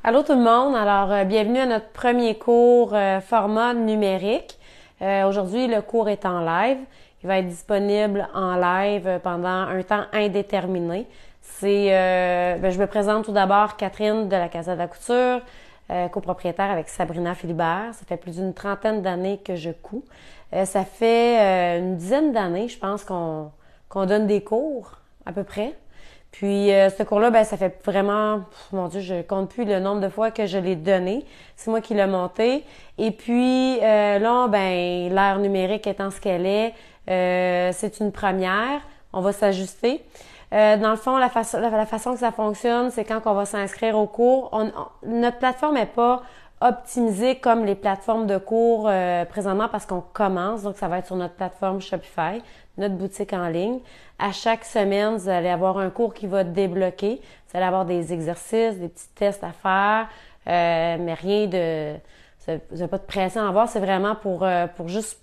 Allô tout le monde, alors bienvenue à notre premier cours format numérique. Aujourd'hui, le cours est en live. Il va être disponible en live pendant un temps indéterminé. Je me présente tout d'abord Catherine de la Casa de la Couture, copropriétaire avec Sabrina Philibert. Ça fait plus d'une trentaine d'années que je couds. Ça fait une dizaine d'années, je pense, qu'on donne des cours, à peu près. Puis ce cours-là, ben ça fait vraiment, mon Dieu, je compte plus le nombre de fois que je l'ai donné. C'est moi qui l'ai monté. Et puis là, ben l'ère numérique étant ce qu'elle est, c'est une première. On va s'ajuster. Dans le fond, la façon que ça fonctionne, c'est quand on va s'inscrire au cours. Notre plateforme n'est pas optimisée comme les plateformes de cours présentement parce qu'on commence. Donc, ça va être sur notre plateforme Shopify, notre boutique en ligne. À chaque semaine, vous allez avoir un cours qui va débloquer. Vous allez avoir des exercices, des petits tests à faire, mais rien de... Vous n'avez pas de pression à avoir. C'est vraiment pour juste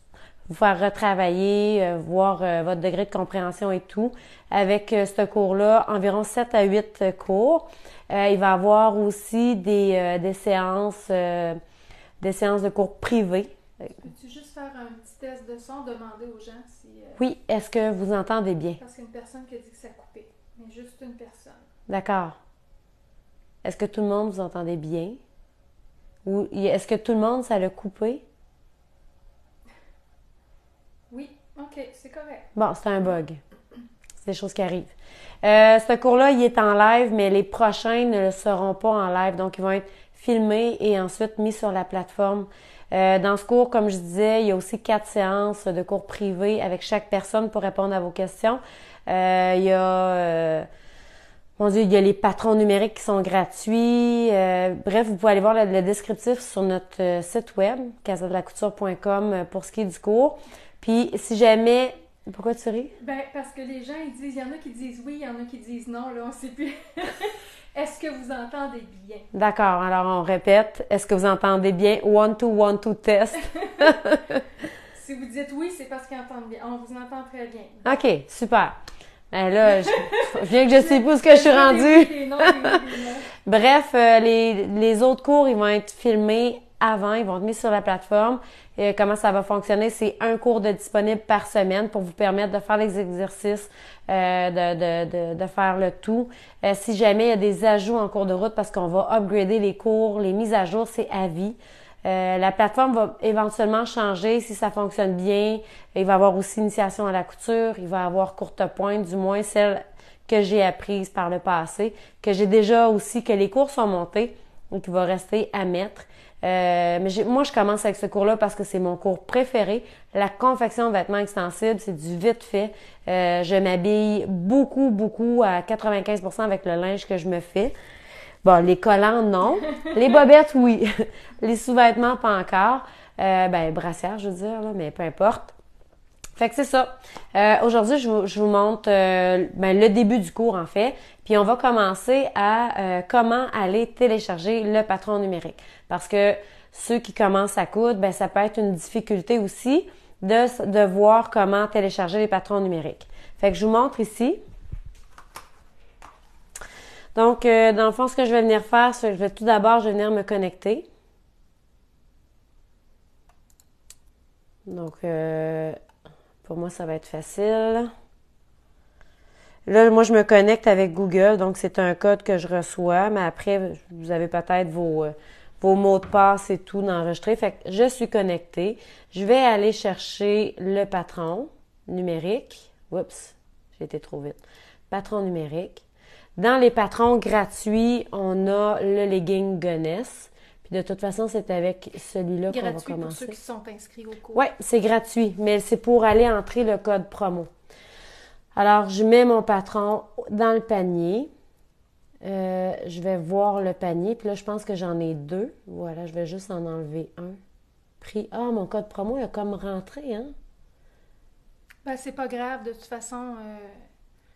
vous faire retravailler, voir votre degré de compréhension et tout. Avec ce cours-là, environ 7 à 8 cours. Il va y avoir aussi des séances de cours privés. Peux-tu juste faire un petit test de son, demander aux gens si... Oui, est-ce que vous entendez bien? Parce qu'il y a une personne qui a dit que ça coupait, mais juste une personne. D'accord. Est-ce que tout le monde vous entendez bien? Ou est-ce que tout le monde, ça l'a coupé? Oui, ok, c'est correct. Bon, c'est un bug. C'est des choses qui arrivent. Ce cours-là, il est en live, mais les prochains ne le seront pas en live. Donc, ils vont être filmés et ensuite mis sur la plateforme. Dans ce cours, comme je disais, il y a aussi 4 séances de cours privés avec chaque personne pour répondre à vos questions. Mon Dieu, il y a les patrons numériques qui sont gratuits. Bref, vous pouvez aller voir le descriptif sur notre site web, casadelacouture.com, pour ce qui est du cours. Puis, si jamais... Pourquoi tu ris? Ben, parce que les gens, ils disent, il y en a qui disent oui, il y en a qui disent non, là, on sait plus. Est-ce que vous entendez bien? D'accord, alors on répète. Est-ce que vous entendez bien? 1, 2, 1, 2, test. Si vous dites oui, c'est parce qu'ils entendent bien. On vous entend très bien. OK, super. Ben là, je viens que je sais pas où ce que je suis rendue. Des noms, des noms. Bref, les autres cours, ils vont être filmés avant, ils vont être mis sur la plateforme. Et comment ça va fonctionner? C'est un cours de disponible par semaine pour vous permettre de faire les exercices, de faire le tout. Si jamais il y a des ajouts en cours de route, parce qu'on va upgrader les cours, les mises à jour, c'est à vie. La plateforme va éventuellement changer si ça fonctionne bien. Il va y avoir aussi initiation à la couture. Il va y avoir courte pointe, du moins celle que j'ai apprise par le passé, que j'ai déjà aussi, que les cours sont montés, donc il va rester à mettre. Moi, je commence avec ce cours-là parce que c'est mon cours préféré. La confection de vêtements extensibles, c'est du vite fait. Je m'habille beaucoup, à 95% avec le linge que je me fais. Bon, les collants, non. Les bobettes, oui. Les sous-vêtements, pas encore. Brassière, je veux dire, là, mais peu importe. Fait que c'est ça. Aujourd'hui, je vous montre le début du cours, en fait. Puis on va commencer à comment aller télécharger le patron numérique. Parce que ceux qui commencent à coudre, ça peut être une difficulté aussi de voir comment télécharger les patrons numériques. Fait que je vous montre ici. Donc, dans le fond, ce que je vais venir faire, c'est que tout d'abord, je vais venir me connecter. Donc, pour moi, ça va être facile. Là, moi, je me connecte avec Google, donc c'est un code que je reçois, mais après, vous avez peut-être vos mots de passe et tout d'enregistrer. Fait que je suis connectée. Je vais aller chercher le patron numérique. Oups, j'ai été trop vite. Patron numérique. Dans les patrons gratuits, on a le legging Gonesse. Puis de toute façon, c'est avec celui-là qu'on va commencer. Gratuit pour ceux qui sont inscrits au cours. Oui, c'est gratuit, mais c'est pour aller entrer le code promo. Alors, je mets mon patron dans le panier. Je vais voir le panier. Puis là, je pense que j'en ai 2. Voilà, je vais juste en enlever un. Prix. Ah, mon code promo, il a comme rentré, hein? Ben, c'est pas grave. De toute façon,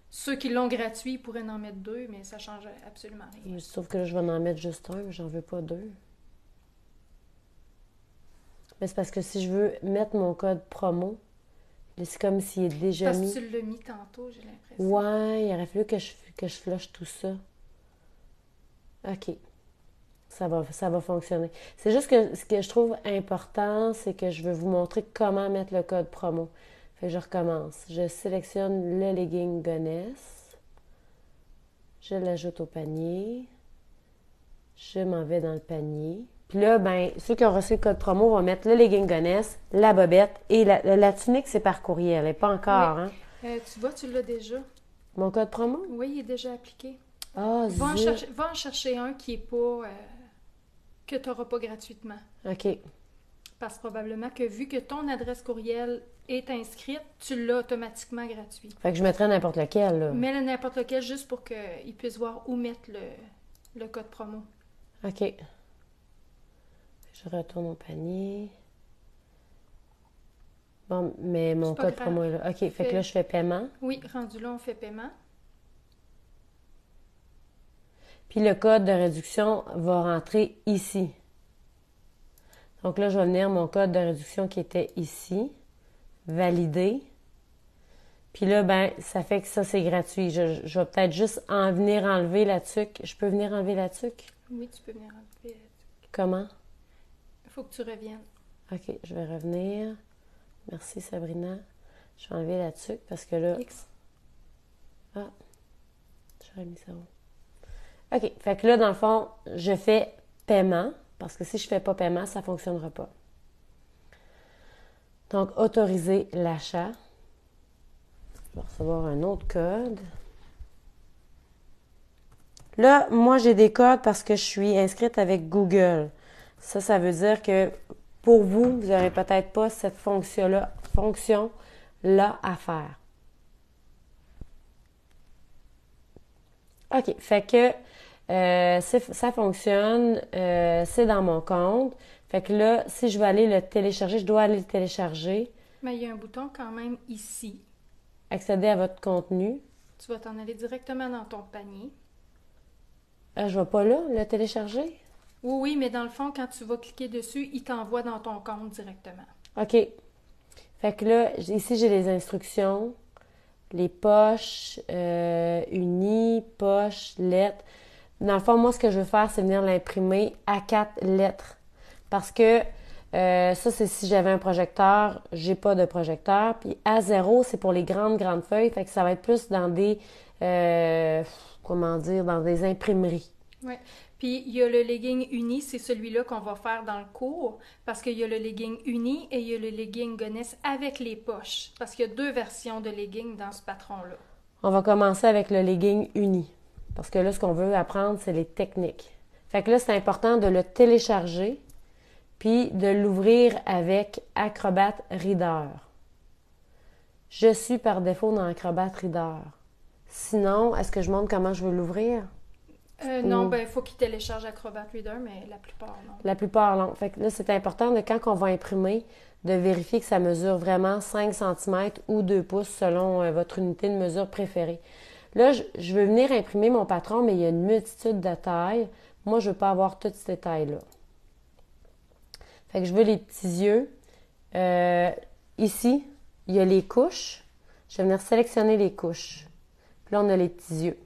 ceux qui l'ont gratuit pourraient en mettre 2, mais ça change absolument rien. Sauf que là, je vais en mettre juste un, mais j'en veux pas 2. Mais c'est parce que si je veux mettre mon code promo, c'est comme s'il est déjà mis. Parce que tu l'as mis tantôt, j'ai l'impression. Ouais, il aurait fallu que je flush tout ça. OK. ça va fonctionner. C'est juste que ce que je trouve important, c'est que je veux vous montrer comment mettre le code promo. Fait que je recommence. Je sélectionne le legging Gonesse. Je l'ajoute au panier. Je m'en vais dans le panier. Puis là, ben, ceux qui ont reçu le code promo vont mettre le legging Gonesse, la bobette et la tunique, c'est par courriel. Elle n'est pas encore, Oui. hein? Tu vois, tu l'as déjà. Mon code promo? Oui, il est déjà appliqué. Ah, Va en chercher un qui est pas... que tu n'auras pas gratuitement. OK. Parce que probablement que vu que ton adresse courriel est inscrite, tu l'as automatiquement gratuit. Fait que je mettrais n'importe lequel, là. Mets-le n'importe lequel juste pour qu'ils puissent voir où mettre le code promo. OK. Je retourne au panier. Bon, mais mon pas code grave. promo est là. OK, fait que là, je fais paiement. Oui, rendu là, on fait paiement. Puis le code de réduction va rentrer ici. Donc là, je vais venir mon code de réduction qui était ici. Valider. Puis là, ben, ça fait que ça, c'est gratuit. Je vais peut-être juste venir enlever la tuque. Je peux venir enlever la tuque? Oui, tu peux venir enlever. Comment? Il faut que tu reviennes. OK, je vais revenir. Merci, Sabrina. Je vais enlever la tuque parce que là... X. Ah, j'aurais mis ça où? OK, fait que là, dans le fond, je fais paiement, parce que si je ne fais pas paiement, ça ne fonctionnera pas. Donc, autoriser l'achat. Je vais recevoir un autre code. Là, moi, j'ai des codes parce que je suis inscrite avec Google. Ça veut dire que pour vous, vous n'aurez peut-être pas cette fonction-là à faire. OK, fait que ça fonctionne, c'est dans mon compte. Fait que là, si je veux aller le télécharger, je dois aller le télécharger. Mais il y a un bouton quand même ici. Accéder à votre contenu. Tu vas t'en aller directement dans ton panier. Je ne vais pas là, le télécharger? Oui, mais dans le fond, quand tu vas cliquer dessus, il t'envoie dans ton compte directement. OK. Fait que là, ici, j'ai les instructions. Les poches, unies, poches, lettres. Dans le fond, moi, ce que je veux faire, c'est venir l'imprimer à 4 lettres. Parce que ça, c'est si j'avais un projecteur. J'ai pas de projecteur. Puis A0, c'est pour les grandes feuilles. Fait que ça va être plus dans des, dans des imprimeries. Oui. Puis il y a le legging uni, c'est celui-là qu'on va faire dans le cours. Parce qu'il y a le legging uni et il y a le legging Gonesse avec les poches. Parce qu'il y a 2 versions de legging dans ce patron-là. On va commencer avec le legging uni. Parce que là, ce qu'on veut apprendre, c'est les techniques. Fait que là, c'est important de le télécharger puis de l'ouvrir avec Acrobat Reader. Je suis par défaut dans Acrobat Reader. Sinon, est-ce que je montre comment je veux l'ouvrir? Non, ben il faut qu'il télécharge Acrobat Reader, mais la plupart, non. La plupart, non. Fait que là, c'est important de quand on va imprimer, de vérifier que ça mesure vraiment 5 cm ou 2 pouces selon votre unité de mesure préférée. Là, je veux venir imprimer mon patron, mais il y a une multitude de tailles. Moi, je ne veux pas avoir toutes ces tailles-là. Fait que je veux les petits yeux. Ici, il y a les couches. Je vais venir sélectionner les couches. Puis là, on a les petits yeux.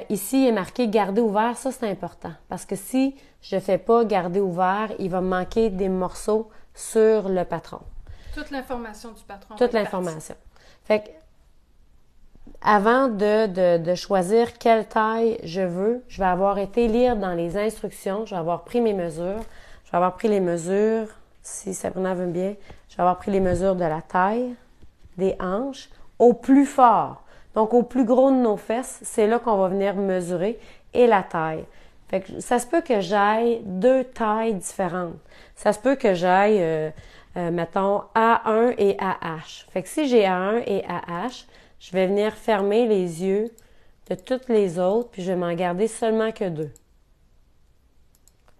Ici, il est marqué « Garder ouvert ». Ça, c'est important. Parce que si je ne fais pas « Garder ouvert », il va me manquer des morceaux sur le patron. Toute l'information du patron. Toute l'information. Fait que, avant de choisir quelle taille je veux, je vais avoir été lire dans les instructions, je vais avoir pris mes mesures, je vais avoir pris les mesures, si Sabrina veut bien, je vais avoir pris les mesures de la taille, des hanches, au plus fort. Donc, au plus gros de nos fesses, c'est là qu'on va venir mesurer, et la taille. Fait que ça se peut que j'aille 2 tailles différentes. Ça se peut que j'aille, mettons, A1 et AH. Fait que si j'ai A1 et AH, je vais venir fermer les yeux de toutes les autres, puis je vais m'en garder seulement que 2. Là,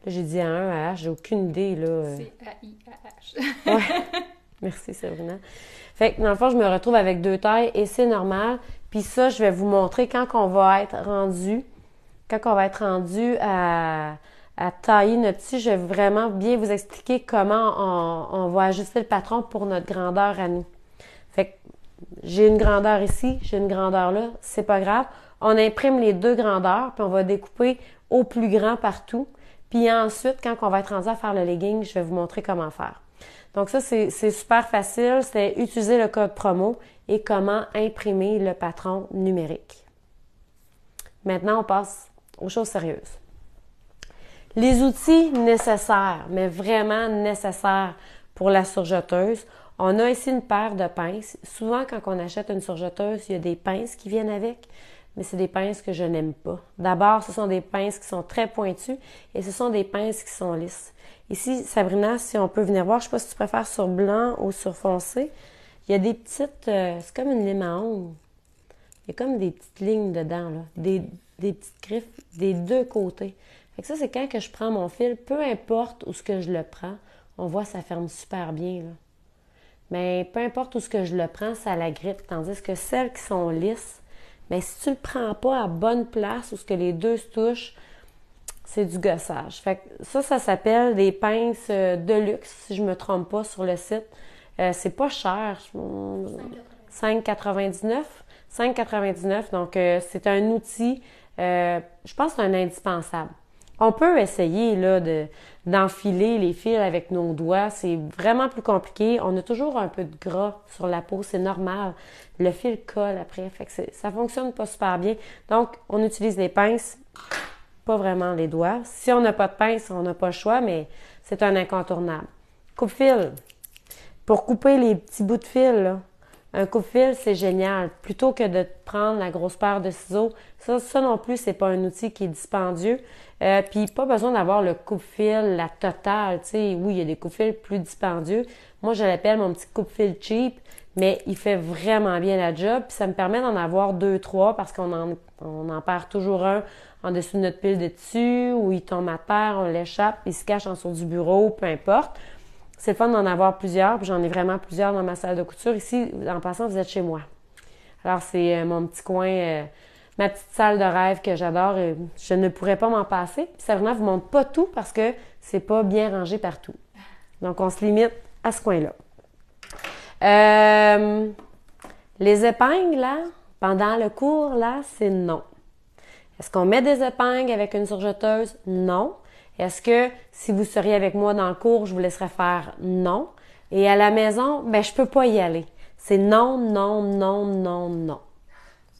j'ai dit A1, AH, j'ai aucune idée, là. C'est A-I-A-H. Ouais. Merci, Sabrina. Fait que, dans le fond, je me retrouve avec 2 tailles, et c'est normal. Puis ça, je vais vous montrer quand on va être rendu à tailler notre tissu. Je vais vraiment bien vous expliquer comment on va ajuster le patron pour notre grandeur à nous. Fait que j'ai une grandeur ici, j'ai une grandeur là, c'est pas grave. On imprime les 2 grandeurs, puis on va découper au plus grand partout. Puis ensuite, quand on va être rendu à faire le legging, je vais vous montrer comment faire. Donc ça, c'est super facile. C'est utiliser le code promo et comment imprimer le patron numérique. Maintenant, on passe aux choses sérieuses. Les outils nécessaires, mais vraiment nécessaires pour la surjeteuse. On a ici une paire de pinces. Souvent, quand on achète une surjeteuse, il y a des pinces qui viennent avec, mais c'est des pinces que je n'aime pas. D'abord, ce sont des pinces qui sont très pointues et ce sont des pinces qui sont lisses. Ici, Sabrina, si on peut venir voir, je ne sais pas si tu préfères sur blanc ou sur foncé, il y a des petites, c'est comme une lime à ongles. Il y a comme des petites lignes dedans, là, des petites griffes des deux côtés. Fait que ça, c'est quand que je prends mon fil, peu importe où ce que je le prends, on voit ça ferme super bien, là. Mais peu importe où ce que je le prends, ça la grippe. Tandis que celles qui sont lisses, bien, si tu le prends pas à bonne place où ce que les deux se touchent, c'est du gossage. Fait que ça s'appelle des pinces de luxe, si je me trompe pas, sur le site. C'est pas cher. 5,99. 5,99. Donc, c'est un outil, je pense que c'est un indispensable. On peut essayer là d'enfiler les fils avec nos doigts. C'est vraiment plus compliqué. On a toujours un peu de gras sur la peau. C'est normal. Le fil colle après. Fait que ça fonctionne pas super bien. Donc, on utilise les pinces, pas vraiment les doigts. Si on n'a pas de pince, on n'a pas le choix, mais c'est un incontournable. Coupe-fil. Pour couper les petits bouts de fil, là. Un coupe-fil, c'est génial. Plutôt que de prendre la grosse paire de ciseaux, ça non plus, c'est pas un outil qui est dispendieux. Puis pas besoin d'avoir le coupe-fil, la totale. Tu sais, oui, il y a des coupe-fils plus dispendieux. Moi, je l'appelle mon petit coupe-fil cheap, mais il fait vraiment bien la job. Puis ça me permet d'en avoir 2, 3 parce qu'on en perd toujours un en dessous de notre pile de tissu ou il tombe à terre, on l'échappe, il se cache en dessous du bureau, peu importe. C'est le fun d'en avoir plusieurs, puis j'en ai vraiment plusieurs dans ma salle de couture. Ici, en passant, vous êtes chez moi. Alors, c'est mon petit coin, ma petite salle de rêve que j'adore. Je ne pourrais pas m'en passer. Puis ça vraiment vous montre pas tout parce que c'est pas bien rangé partout. Donc, on se limite à ce coin-là. Les épingles, là, pendant le cours, là, c'est non. Est-ce qu'on met des épingles avec une surjeteuse? Non. Est-ce que si vous seriez avec moi dans le cours, je vous laisserais faire? Non. Et à la maison, ben je peux pas y aller. C'est non, non, non, non, non.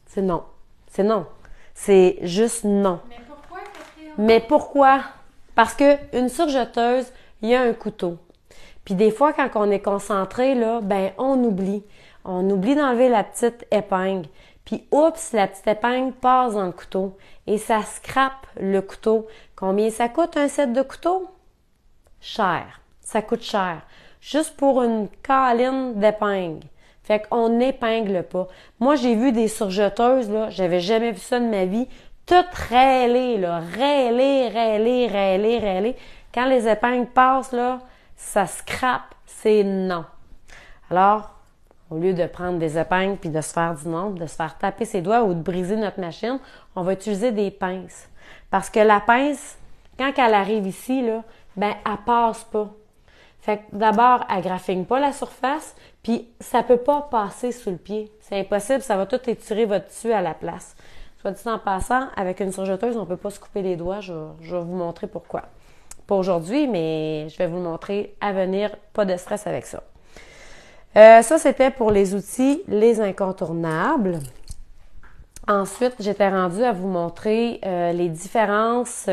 C'est non. C'est non. C'est juste non. Mais pourquoi, Catherine? Mais pourquoi? Parce que une surjeteuse, il y a un couteau. Puis des fois, quand on est concentré, là, ben on oublie. On oublie d'enlever la petite épingle. Puis, oups, la petite épingle passe dans le couteau et ça scrape le couteau. Combien ça coûte un set de couteaux? Cher. Ça coûte cher. Juste pour une câline d'épingle. Fait qu'on n'épingle pas. Moi, j'ai vu des surjeteuses, là, j'avais jamais vu ça de ma vie, toutes rêlées, là, rêlées. Quand les épingles passent, là, ça scrape, c'est non. Alors, au lieu de prendre des épingles puis de se faire du nombre, de se faire taper ses doigts ou de briser notre machine, on va utiliser des pinces. Parce que la pince, quand elle arrive ici, là, ben, elle passe pas. Fait que d'abord, elle graffine pas la surface, puis ça peut pas passer sous le pied. C'est impossible, ça va tout étirer votre tissu à la place. Soit dit en passant, avec une surjeteuse, on peut pas se couper les doigts. Je vais vous montrer pourquoi. Pas aujourd'hui, mais je vais vous le montrer à venir. Pas de stress avec ça. Ça, c'était pour les outils, les incontournables. Ensuite, j'étais rendue à vous montrer les différences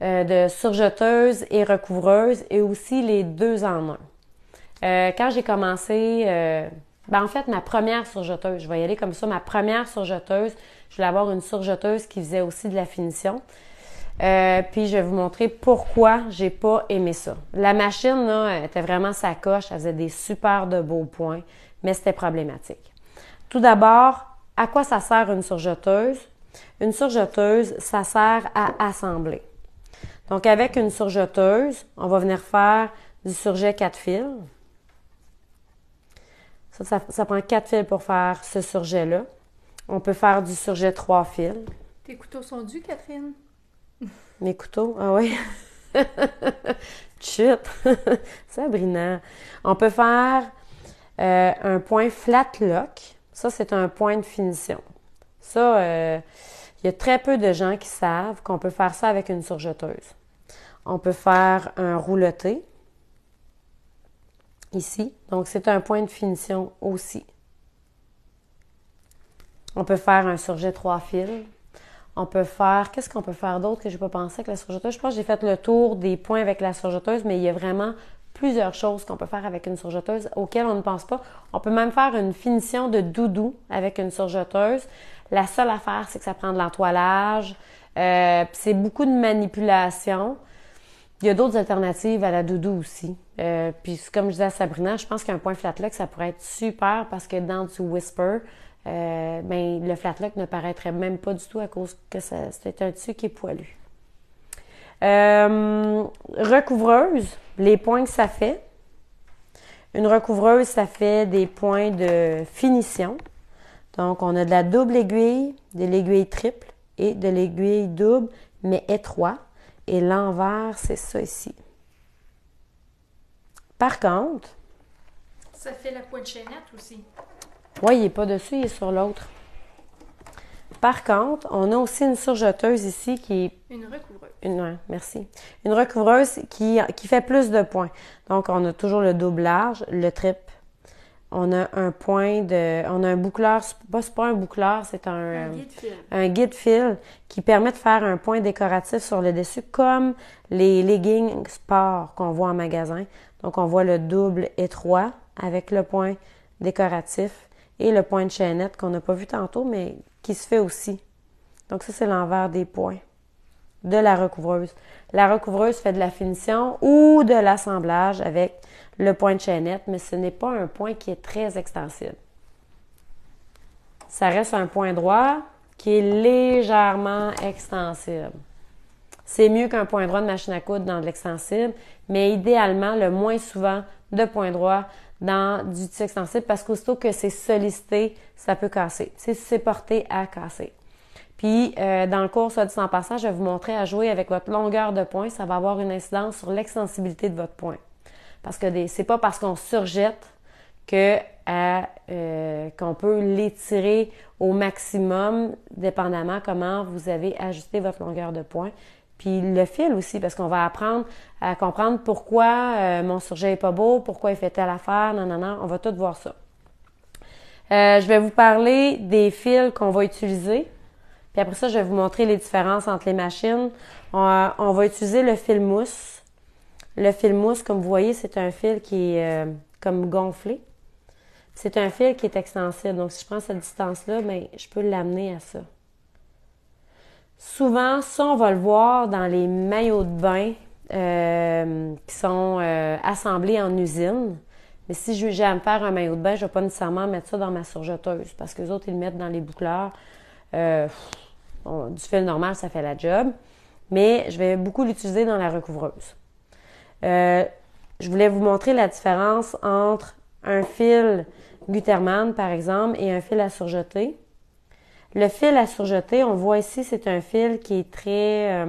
de surjeteuse et recouvreuse et aussi les deux en un. Quand j'ai commencé, en fait, ma première surjeteuse, je vais y aller comme ça, ma première surjeteuse, je voulais avoir une surjeteuse qui faisait aussi de la finition. Puis je vais vous montrer pourquoi j'ai pas aimé ça. La machine, là, elle était vraiment sacoche, elle faisait des super de beaux points, mais c'était problématique. Tout d'abord, à quoi ça sert une surjeteuse? Une surjeteuse, ça sert à assembler. Donc avec une surjeteuse, on va venir faire du surjet 4 fils. Ça prend 4 fils pour faire ce surjet-là. On peut faire du surjet 3 fils. Tes couteaux sont dus, Catherine? Mes couteaux? Ah oui. Chut! Sabrina. On peut faire un point flat lock. Ça, c'est un point de finition. Ça, il y a très peu de gens qui savent qu'on peut faire ça avec une surjeteuse. On peut faire un rouleté, ici. Donc, c'est un point de finition aussi. On peut faire un surjet 3 fils. On peut faire... Qu'est-ce qu'on peut faire d'autre que je n'ai pas pensé avec la surjeteuse? Je pense que j'ai fait le tour des points avec la surjeteuse, mais il y a vraiment plusieurs choses qu'on peut faire avec une surjeteuse auxquelles on ne pense pas. On peut même faire une finition de doudou avec une surjeteuse. La seule affaire, c'est que ça prend de l'entoilage. C'est beaucoup de manipulation. Il y a d'autres alternatives à la doudou aussi. Puis comme je disais à Sabrina, je pense qu'un point flatlock, ça pourrait être super parce que dans du whisper, le flatlock ne paraîtrait même pas du tout à cause que c'est un tissu qui est poilu. Recouvreuse, les points que ça fait. Une recouvreuse, ça fait des points de finition. Donc, on a de la double aiguille, de l'aiguille triple et de l'aiguille double, mais étroit. Et l'envers, c'est ça ici. Par contre... Ça fait la pointe chaînette aussi. Oui, il n'est pas dessus, il est sur l'autre. Par contre, on a aussi une surjeteuse ici qui est... Une recouvreuse. Ouais, merci. Une recouvreuse qui fait plus de points. Donc, on a toujours le double large, le triple. On a un point de... On a un boucleur, c'est pas un boucleur, c'est un guide-fil. Un guide-fil qui permet de faire un point décoratif sur le dessus, comme les leggings sport qu'on voit en magasin. Donc, on voit le double étroit avec le point décoratif et le point de chaînette qu'on n'a pas vu tantôt, mais qui se fait aussi. Donc, ça, c'est l'envers des points de la recouvreuse. La recouvreuse fait de la finition ou de l'assemblage avec le point de chaînette, mais ce n'est pas un point qui est très extensible. Ça reste un point droit qui est légèrement extensible. C'est mieux qu'un point droit de machine à coudre dans de l'extensible, mais idéalement, le moins souvent de point droit dans du tissu extensible parce qu'aussitôt que c'est sollicité, ça peut casser. C'est porté à casser. Puis, dans le cours, soit dit en passant, je vais vous montrer à jouer avec votre longueur de point. Ça va avoir une incidence sur l'extensibilité de votre point. Parce que c'est pas parce qu'on surjette qu'on peut l'étirer au maximum, dépendamment comment vous avez ajusté votre longueur de point. Puis le fil aussi, parce qu'on va apprendre à comprendre pourquoi mon surjet est pas beau, pourquoi il fait telle affaire, non, on va tout voir ça. Je vais vous parler des fils qu'on va utiliser. Puis après ça, je vais vous montrer les différences entre les machines. On va utiliser le fil mousse. Le fil mousse, comme vous voyez, c'est un fil qui est comme gonflé. C'est un fil qui est extensible. Donc, si je prends cette distance-là, bien, je peux l'amener à ça. Souvent, ça, on va le voir dans les maillots de bain qui sont assemblés en usine. Mais si j'ai à me faire un maillot de bain, je ne vais pas nécessairement mettre ça dans ma surjeteuse parce que les autres, ils le mettent dans les boucleurs. Du fil normal, ça fait la job. Mais je vais beaucoup l'utiliser dans la recouvreuse. Je voulais vous montrer la différence entre un fil Gutermann, par exemple, et un fil à surjeter. Le fil à surjeter, on voit ici, c'est un fil qui est très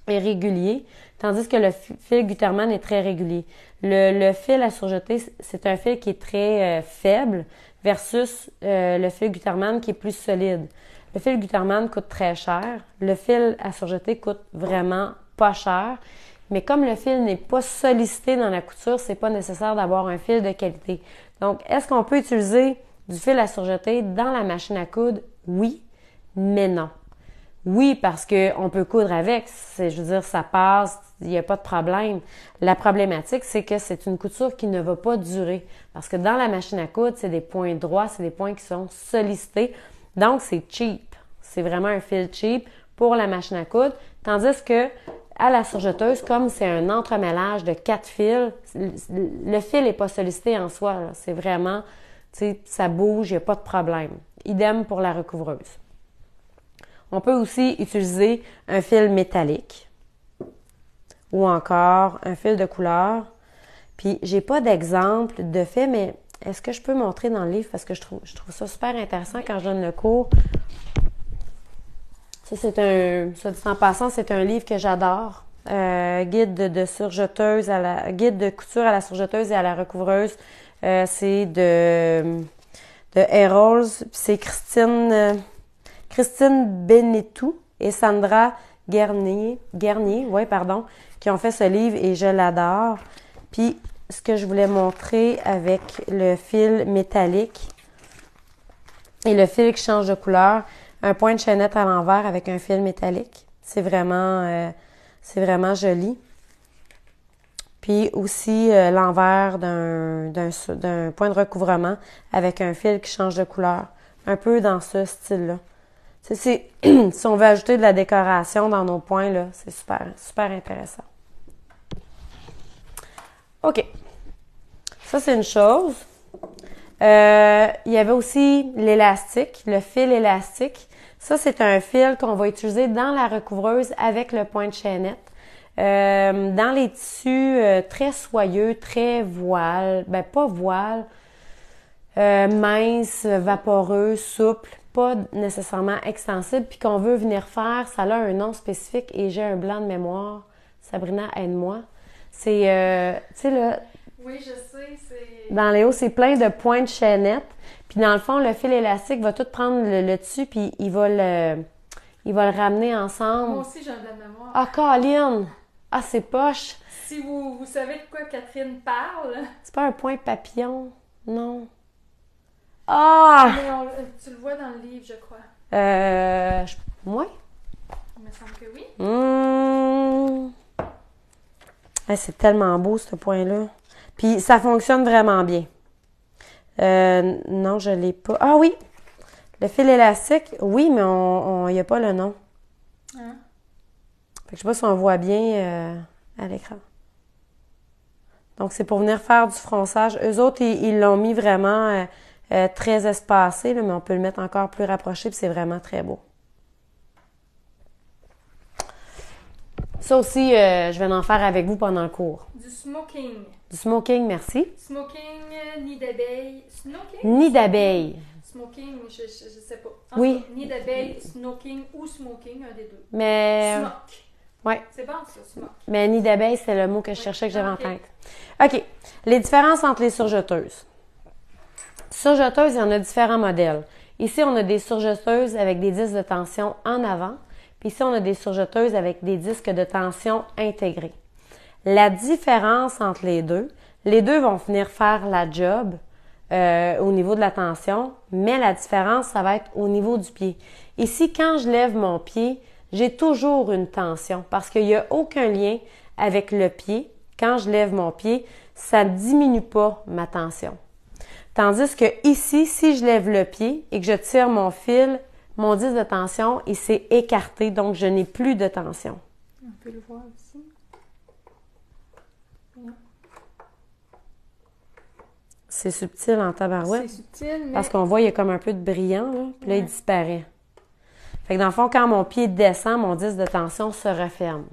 irrégulier, tandis que le fil Gutermann est très régulier. Le fil à surjeter, c'est un fil qui est très faible versus le fil Gutermann qui est plus solide. Le fil Gutermann coûte très cher. Le fil à surjeter coûte vraiment pas cher. Mais comme le fil n'est pas sollicité dans la couture, c'est pas nécessaire d'avoir un fil de qualité. Donc, est-ce qu'on peut utiliser du fil à surjeter dans la machine à coudre? Oui, mais non. Oui, parce qu'on peut coudre avec. Je veux dire, ça passe, il n'y a pas de problème. La problématique, c'est que c'est une couture qui ne va pas durer. Parce que dans la machine à coudre, c'est des points droits, c'est des points qui sont sollicités. Donc, c'est cheap. C'est vraiment un fil cheap pour la machine à coudre. Tandis que à la surjeteuse, comme c'est un entremêlage de 4 fils, le fil n'est pas sollicité en soi. Là. C'est vraiment, tu sais, ça bouge, il n'y a pas de problème. Idem pour la recouvreuse. On peut aussi utiliser un fil métallique ou encore un fil de couleur. Puis, j'ai pas d'exemple de fait, mais est-ce que je peux montrer dans le livre? Parce que je trouve ça super intéressant quand je donne le cours. Ça, ça dit en passant, c'est un livre que j'adore. Guide de surjeteuse guide de couture à la surjeteuse et à la recouvreuse. C'est de Erols. C'est Christine Benetou et Sandra Guernier, ouais, pardon, qui ont fait ce livre et je l'adore. Puis, ce que je voulais montrer avec le fil métallique et le fil qui change de couleur, un point de chaînette à l'envers avec un fil métallique. C'est vraiment joli. Puis aussi l'envers d'un point de recouvrement avec un fil qui change de couleur. Un peu dans ce style-là. Si on veut ajouter de la décoration dans nos points, là, c'est super, super intéressant. OK. Ça, c'est une chose. Il y avait aussi l'élastique, le fil élastique. Ça, c'est un fil qu'on va utiliser dans la recouvreuse avec le point de chaînette. Dans les tissus très soyeux, très voile, ben pas voile, mince, vaporeux, souple, pas nécessairement extensible, puis qu'on veut venir faire, ça a un nom spécifique et j'ai un blanc de mémoire. Sabrina, aide-moi. C'est, tu sais, là... Oui, je sais, c'est... Dans les hauts, c'est plein de points de chaînette. Puis dans le fond, le fil élastique va tout prendre le dessus, puis il va le ramener ensemble. Moi aussi, j'ai un blanc de mémoire. Ah, Colin! Ah, c'est poche! Si vous savez de quoi Catherine parle... C'est pas un point papillon, non. Ah! Mais tu le vois dans le livre, je crois. Moi? Il me semble que oui. C'est tellement beau, ce point-là. Puis, ça fonctionne vraiment bien. Non, je l'ai pas. Ah oui! Le fil élastique, oui, mais il n'y a pas le nom. Hein? Fait que je sais pas si on voit bien à l'écran. Donc, c'est pour venir faire du fronçage. Eux autres, ils l'ont mis vraiment très espacé, là, mais on peut le mettre encore plus rapproché, puis c'est vraiment très beau. Ça aussi, je vais en faire avec vous pendant le cours. Du smoking. Du smoking, merci. Smoking, nid d'abeille. Smoking? Nid d'abeille. Smoking, je sais pas. Oui. Nid d'abeille, smoking ou smoking, un des deux. Mais... Smoke. Ouais. C'est bon, ça, smoke. Mais nid d'abeille, c'est le mot que je cherchais, que j'avais en tête. OK. Les différences entre les surjeteuses. Surjeteuses, il y en a différents modèles. Ici, on a des surjeteuses avec des disques de tension en avant. Puis ici, on a des surjeteuses avec des disques de tension intégrés. La différence entre les deux vont venir faire la job au niveau de la tension, mais la différence, ça va être au niveau du pied. Ici, quand je lève mon pied, j'ai toujours une tension parce qu'il n'y a aucun lien avec le pied. Quand je lève mon pied, ça ne diminue pas ma tension. Tandis que ici, si je lève le pied et que je tire mon fil, mon disque de tension, il s'est écarté, donc je n'ai plus de tension. On peut le voir ici. C'est subtil en tabarouette. C'est subtil, mais... Parce qu'on voit, il y a comme un peu de brillant, là, puis là, il disparaît. Fait que dans le fond, quand mon pied descend, mon disque de tension se referme.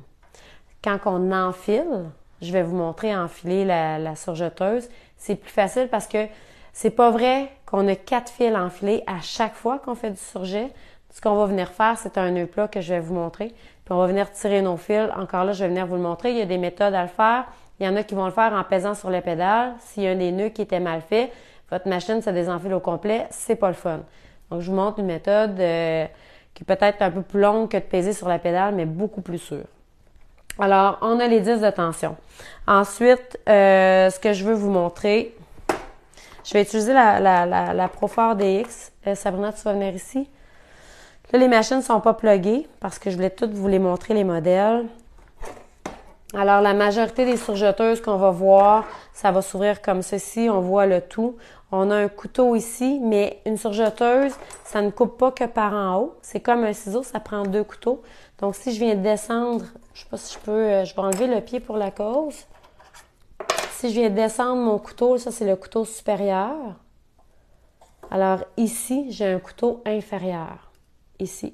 Quand on enfile, je vais vous montrer enfiler la surjeteuse, c'est plus facile parce que c'est pas vrai qu'on a 4 fils enfilés à chaque fois qu'on fait du surjet. Ce qu'on va venir faire, c'est un nœud plat que je vais vous montrer. Puis on va venir tirer nos fils. Encore là, je vais venir vous le montrer. Il y a des méthodes à le faire. Il y en a qui vont le faire en pesant sur les pédales. S'il y a des nœuds qui étaient mal faits, votre machine se désenfile au complet. C'est pas le fun. Donc, je vous montre une méthode qui est peut-être un peu plus longue que de peser sur la pédale, mais beaucoup plus sûre. Alors, on a les disques de tension. Ensuite, ce que je veux vous montrer, je vais utiliser la Profor DX. Sabrina, tu vas venir ici. Là, les machines ne sont pas pluguées parce que je voulais toutes vous les montrer, les modèles. Alors, la majorité des surjeteuses qu'on va voir, ça va s'ouvrir comme ceci. On voit le tout. On a un couteau ici, mais une surjeteuse, ça ne coupe pas que par en haut. C'est comme un ciseau, ça prend 2 couteaux. Donc, si je viens descendre, je ne sais pas si je peux, je vais enlever le pied pour la cause. Si je viens descendre mon couteau, ça c'est le couteau supérieur. Alors ici, j'ai un couteau inférieur. Ici.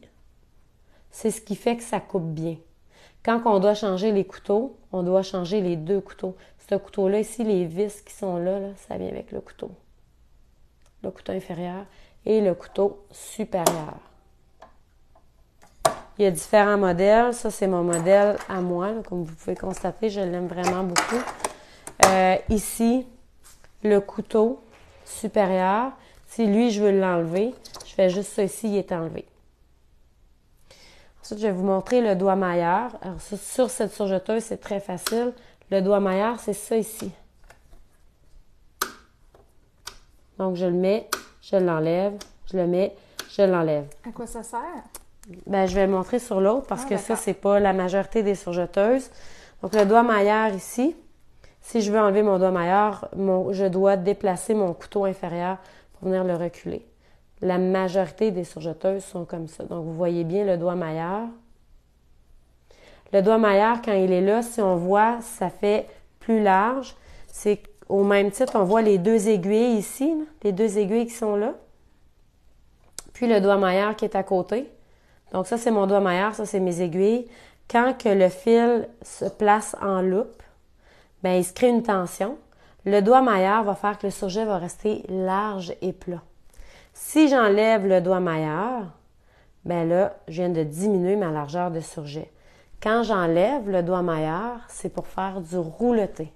C'est ce qui fait que ça coupe bien. Quand on doit changer les couteaux, on doit changer les 2 couteaux. Ce couteau-là, ici, les vis qui sont là, ça vient avec le couteau. Le couteau inférieur et le couteau supérieur. Il y a différents modèles. Ça, c'est mon modèle à moi. Là, comme vous pouvez constater, je l'aime vraiment beaucoup. Ici, le couteau supérieur. Si lui, je veux l'enlever, je fais juste ça ici, il est enlevé. Ensuite, je vais vous montrer le doigt mailleur. Alors, sur cette surjeteuse, c'est très facile. Le doigt mailleur, c'est ça ici. Donc, je le mets, je l'enlève, je le mets, je l'enlève. À quoi ça sert? Ben, je vais le montrer sur l'autre parce que d'accord. ça, c'est pas la majorité des surjeteuses. Donc, le doigt mailleur ici, si je veux enlever mon doigt mailleur, je dois déplacer mon couteau inférieur pour venir le reculer. La majorité des surjeteuses sont comme ça. Donc, vous voyez bien le doigt mailleur. Le doigt mailleur, quand il est là, si on voit, ça fait plus large. C'est au même titre, on voit les deux aiguilles ici, là, les deux aiguilles qui sont là. Puis le doigt mailleur qui est à côté. Donc ça, c'est mon doigt mailleur, ça, c'est mes aiguilles. Quand que le fil se place en loupe, ben il se crée une tension. Le doigt mailleur va faire que le surjet va rester large et plat. Si j'enlève le doigt mailleur, ben là, je viens de diminuer ma largeur de surjet. Quand j'enlève le doigt mailleur, c'est pour faire du rouleté.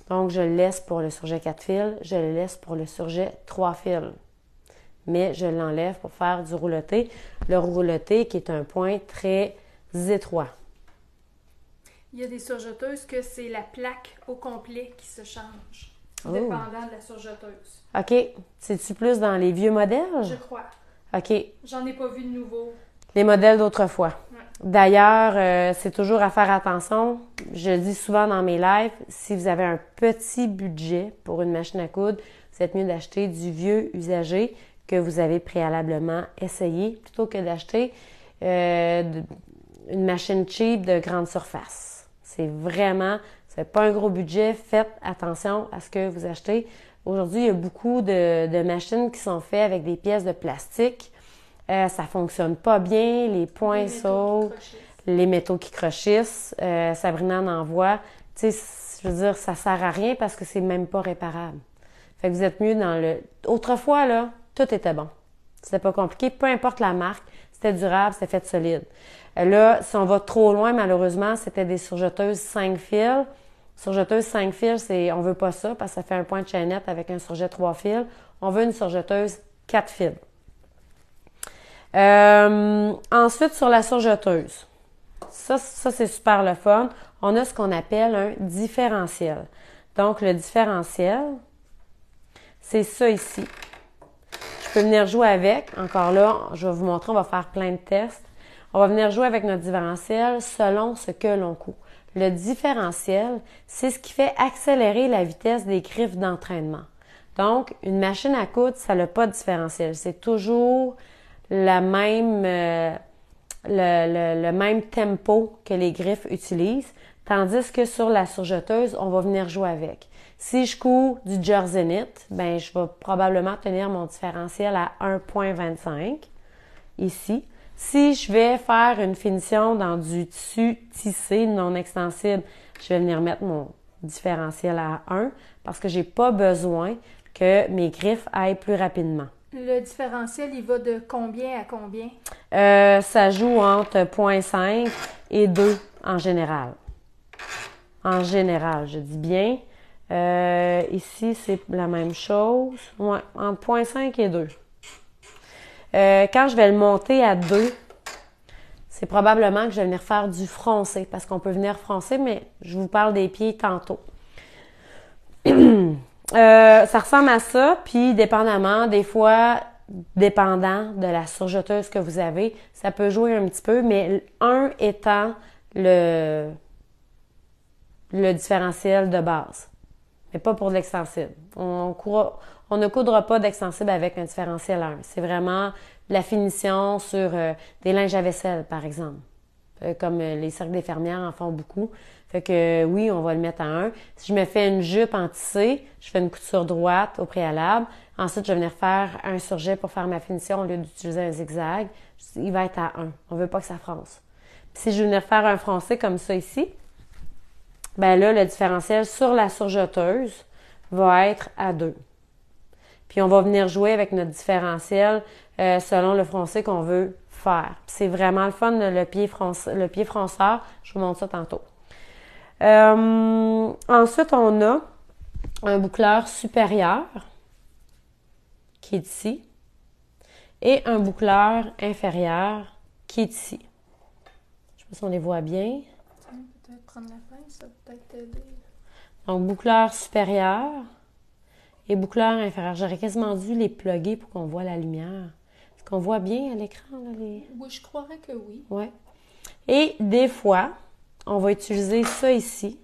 Donc, je le laisse pour le surjet 4 fils, je le laisse pour le surjet 3 fils. Mais je l'enlève pour faire du rouleté. Le rouleté qui est un point très étroit. Il y a des surjeteuses que c'est la plaque au complet qui se change, dépendant de la surjeteuse. OK. C'est-tu plus dans les vieux modèles? Je crois. OK. J'en ai pas vu de nouveau. Les modèles d'autrefois. Ouais. D'ailleurs, c'est toujours à faire attention. Je le dis souvent dans mes lives, si vous avez un petit budget pour une machine à coudre, vous êtes mieux d'acheter du vieux usagé que vous avez préalablement essayé plutôt que d'acheter une machine cheap de grande surface. C'est vraiment, c'est pas un gros budget. Faites attention à ce que vous achetez. Aujourd'hui, il y a beaucoup de machines qui sont faites avec des pièces de plastique. Ça fonctionne pas bien, les points sautent, les métaux qui crochissent. Sabrina en envoie. Tu sais, je veux dire, ça sert à rien parce que c'est même pas réparable. Fait que vous êtes mieux dans le... Autrefois, là, tout était bon. C'était pas compliqué. Peu importe la marque, c'était durable, c'était fait solide. Là, si on va trop loin, malheureusement, c'était des surjeteuses 5 fils. Surjeteuse 5 fils, on veut pas ça parce que ça fait un point de chaînette avec un surjet 3 fils. On veut une surjeteuse 4 fils. Ensuite, sur la surjeteuse. Ça c'est super le fun. On a ce qu'on appelle un différentiel. Donc, le différentiel, c'est ça ici. Je peux venir jouer avec. Encore là, je vais vous montrer, on va faire plein de tests. On va venir jouer avec notre différentiel selon ce que l'on coud. Le différentiel, c'est ce qui fait accélérer la vitesse des griffes d'entraînement. Donc, une machine à coudre, ça n'a pas de différentiel. C'est toujours le même tempo que les griffes utilisent, tandis que sur la surjeteuse, on va venir jouer avec. Si je couds du jersey knit, ben je vais probablement tenir mon différentiel à 1.25 ici. Si je vais faire une finition dans du tissu tissé non extensible, je vais venir mettre mon différentiel à 1 parce que j'ai pas besoin que mes griffes aillent plus rapidement. Le différentiel, il va de combien à combien? Ça joue entre 0.5 et 2 en général. En général, je dis bien. Ici, c'est la même chose. Ouais, entre 0.5 et 2. Quand je vais le monter à 2, c'est probablement que je vais venir faire du froncé, parce qu'on peut venir froncer, mais je vous parle des pieds tantôt. Ça ressemble à ça, puis dépendamment, des fois, dépendant de la surjeteuse que vous avez, ça peut jouer un petit peu, mais 1 étant le différentiel de base, mais pas pour de l'extensible. On ne coudra pas d'extensible avec un différentiel 1. C'est vraiment la finition sur des linges à vaisselle, par exemple. Comme les cercles des fermières en font beaucoup. Fait que oui, on va le mettre à 1. Si je me fais une jupe en tissé, je fais une couture droite au préalable. Ensuite, je vais venir faire un surjet pour faire ma finition au lieu d'utiliser un zigzag. Il va être à 1. On veut pas que ça fronce. Puis si je vais venir faire un froncé comme ça ici, ben là, le différentiel sur la surjeteuse va être à 2. Puis on va venir jouer avec notre différentiel selon le froncé qu'on veut faire. Puis c'est vraiment le fun, le pied fronceur. Je vous montre ça tantôt. Ensuite, on a un boucleur supérieur qui est ici et un boucleur inférieur qui est ici. Je sais pas si on les voit bien. Peut-être prendre la pince, ça peut peut-être t'aider. Donc, boucleur supérieur et boucleur inférieur. J'aurais quasiment dû les plugger pour qu'on voit la lumière. Est-ce qu'on voit bien à l'écran? Là, les... Oui, je croirais que oui. Ouais. Et des fois, on va utiliser ça ici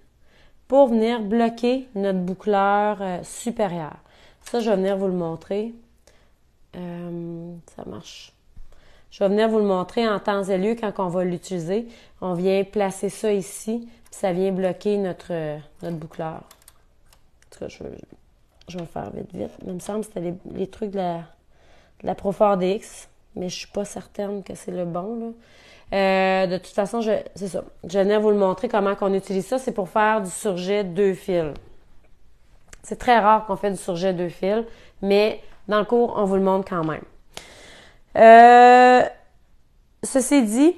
pour venir bloquer notre boucleur supérieur. Ça, je vais venir vous le montrer. Ça marche. Je vais venir vous le montrer en temps et lieu quand on va l'utiliser. On vient placer ça ici, puis ça vient bloquer notre boucleur. En tout cas, je vais le faire vite. Il me semble que c'était les trucs de la Profor DX, mais je suis pas certaine que c'est le bon, là. De toute façon, c'est ça. Je venais vous le montrer comment on utilise ça. C'est pour faire du surjet 2 fils. C'est très rare qu'on fait du surjet 2 fils, mais dans le cours, on vous le montre quand même. Ceci dit,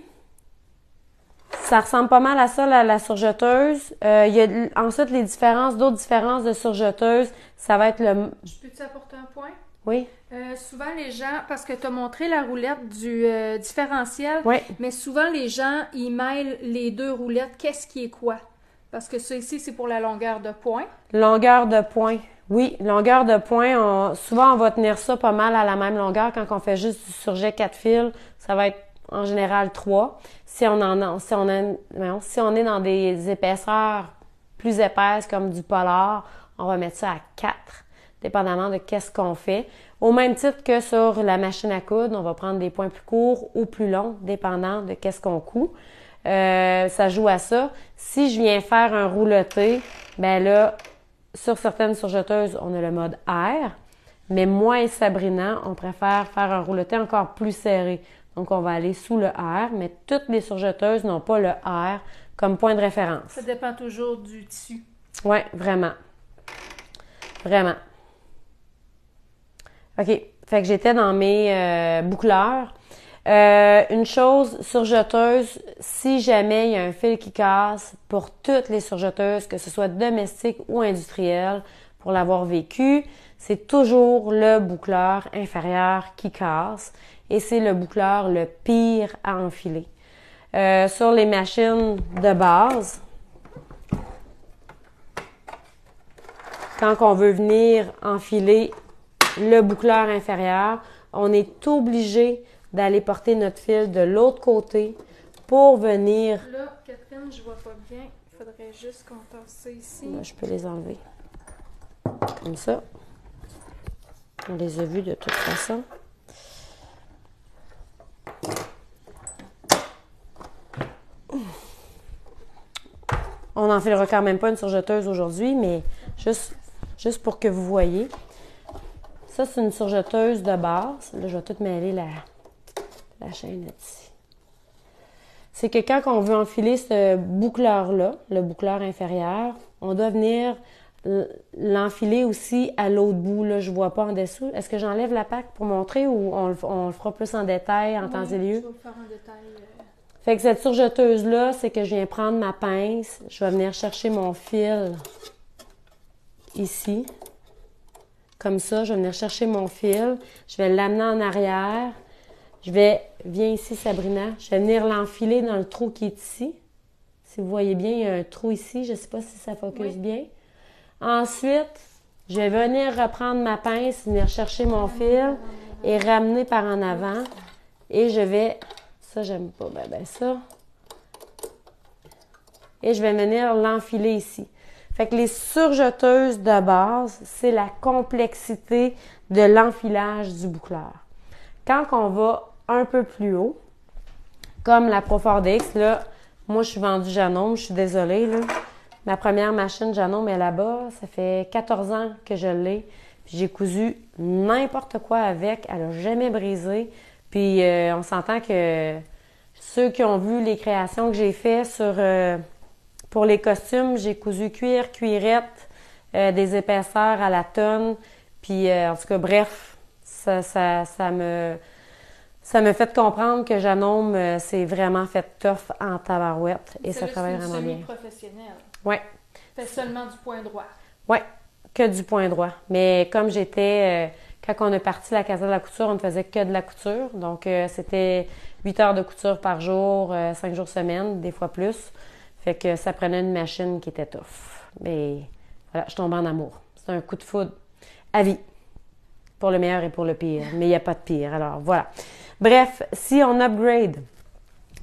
ça ressemble pas mal à ça, la surjeteuse. Il y a ensuite d'autres différences de surjeteuse. Ça va être le... Je peux-tu apporter un point? Oui. Souvent, les gens, parce que tu as montré la roulette du différentiel, Oui. mais souvent, les gens, ils mêlent les deux roulettes. Qu'est-ce qui est quoi? Parce que ça ici, c'est pour la longueur de point. Longueur de point. Oui, longueur de point. Souvent, on va tenir ça pas mal à la même longueur. Quand on fait juste du surjet 4 fils, ça va être en général 3. Si on est dans des épaisseurs plus épaisses comme du polar, on va mettre ça à 4, dépendamment de qu'est-ce qu'on fait. Au même titre que sur la machine à coudre, on va prendre des points plus courts ou plus longs, dépendant de qu'est-ce qu'on coud. Ça joue à ça. Si je viens faire un rouleté, ben là, sur certaines surjeteuses, on a le mode R, mais moi et Sabrina, on préfère faire un rouleté encore plus serré. Donc, on va aller sous le R, mais toutes les surjeteuses n'ont pas le R comme point de référence. Ça dépend toujours du tissu. Oui, vraiment. Vraiment. OK. Fait que j'étais dans mes boucleurs. Une chose, surjeteuse, si jamais il y a un fil qui casse, pour toutes les surjeteuses, que ce soit domestique ou industrielle, pour l'avoir vécu, c'est toujours le boucleur inférieur qui casse et c'est le boucleur le pire à enfiler. Sur les machines de base, quand on veut venir enfiler le boucleur inférieur, on est obligé d'aller porter notre fil de l'autre côté pour venir... Là, Catherine, je vois pas bien. Il faudrait juste qu'on tasse ça ici. Là, je peux les enlever. Comme ça. On les a vus de toute façon. On n'enfilera quand même pas une surjeteuse aujourd'hui, mais juste pour que vous voyez. Ça, c'est une surjeteuse de base. Là, je vais tout mêler la chaîne là-dessus. C'est que quand on veut enfiler ce boucleur-là, le boucleur inférieur, on doit venir l'enfiler aussi à l'autre bout. Là, je ne vois pas en dessous. Est-ce que j'enlève la PAC pour montrer ou on le fera plus en détail en temps et lieu? Je vais le faire en détail. Fait que cette surjeteuse-là, c'est que je viens prendre ma pince, je vais venir chercher mon fil ici. Comme ça, je vais venir chercher mon fil, je vais l'amener en arrière. Viens ici Sabrina, je vais venir l'enfiler dans le trou qui est ici. Si vous voyez bien, il y a un trou ici, je ne sais pas si ça focus bien. Ensuite, je vais venir reprendre ma pince, venir chercher mon fil et ramener par en avant. Et je vais... Ça, j'aime pas ben ça. Et je vais venir l'enfiler ici. Fait que les surjeteuses de base, c'est la complexité de l'enfilage du boucleur. Quand on va un peu plus haut, comme la Profor DX, là, moi, je suis vendue Janome, je suis désolée, là. Ma première machine Janome est là-bas. Ça fait 14 ans que je l'ai. J'ai cousu n'importe quoi avec. Elle n'a jamais brisé. Puis, on s'entend que ceux qui ont vu les créations que j'ai faites pour les costumes, j'ai cousu cuir, cuirette, des épaisseurs à la tonne. Puis, en tout cas, bref, ça me fait comprendre que Janome s'est vraiment fait tough en tabarouette. Et ça travaille vraiment bien. C'est semi-professionnel. Oui. Fait seulement du point droit. Oui, que du point droit. Mais comme Quand on a parti la Casa de la couture, on ne faisait que de la couture. Donc, c'était 8 heures de couture par jour, 5 jours semaine, des fois plus. Fait que ça prenait une machine qui était tough. Mais voilà, je tombe en amour. C'est un coup de foudre à vie. Pour le meilleur et pour le pire. Mais il n'y a pas de pire. Alors, voilà. Bref, si on upgrade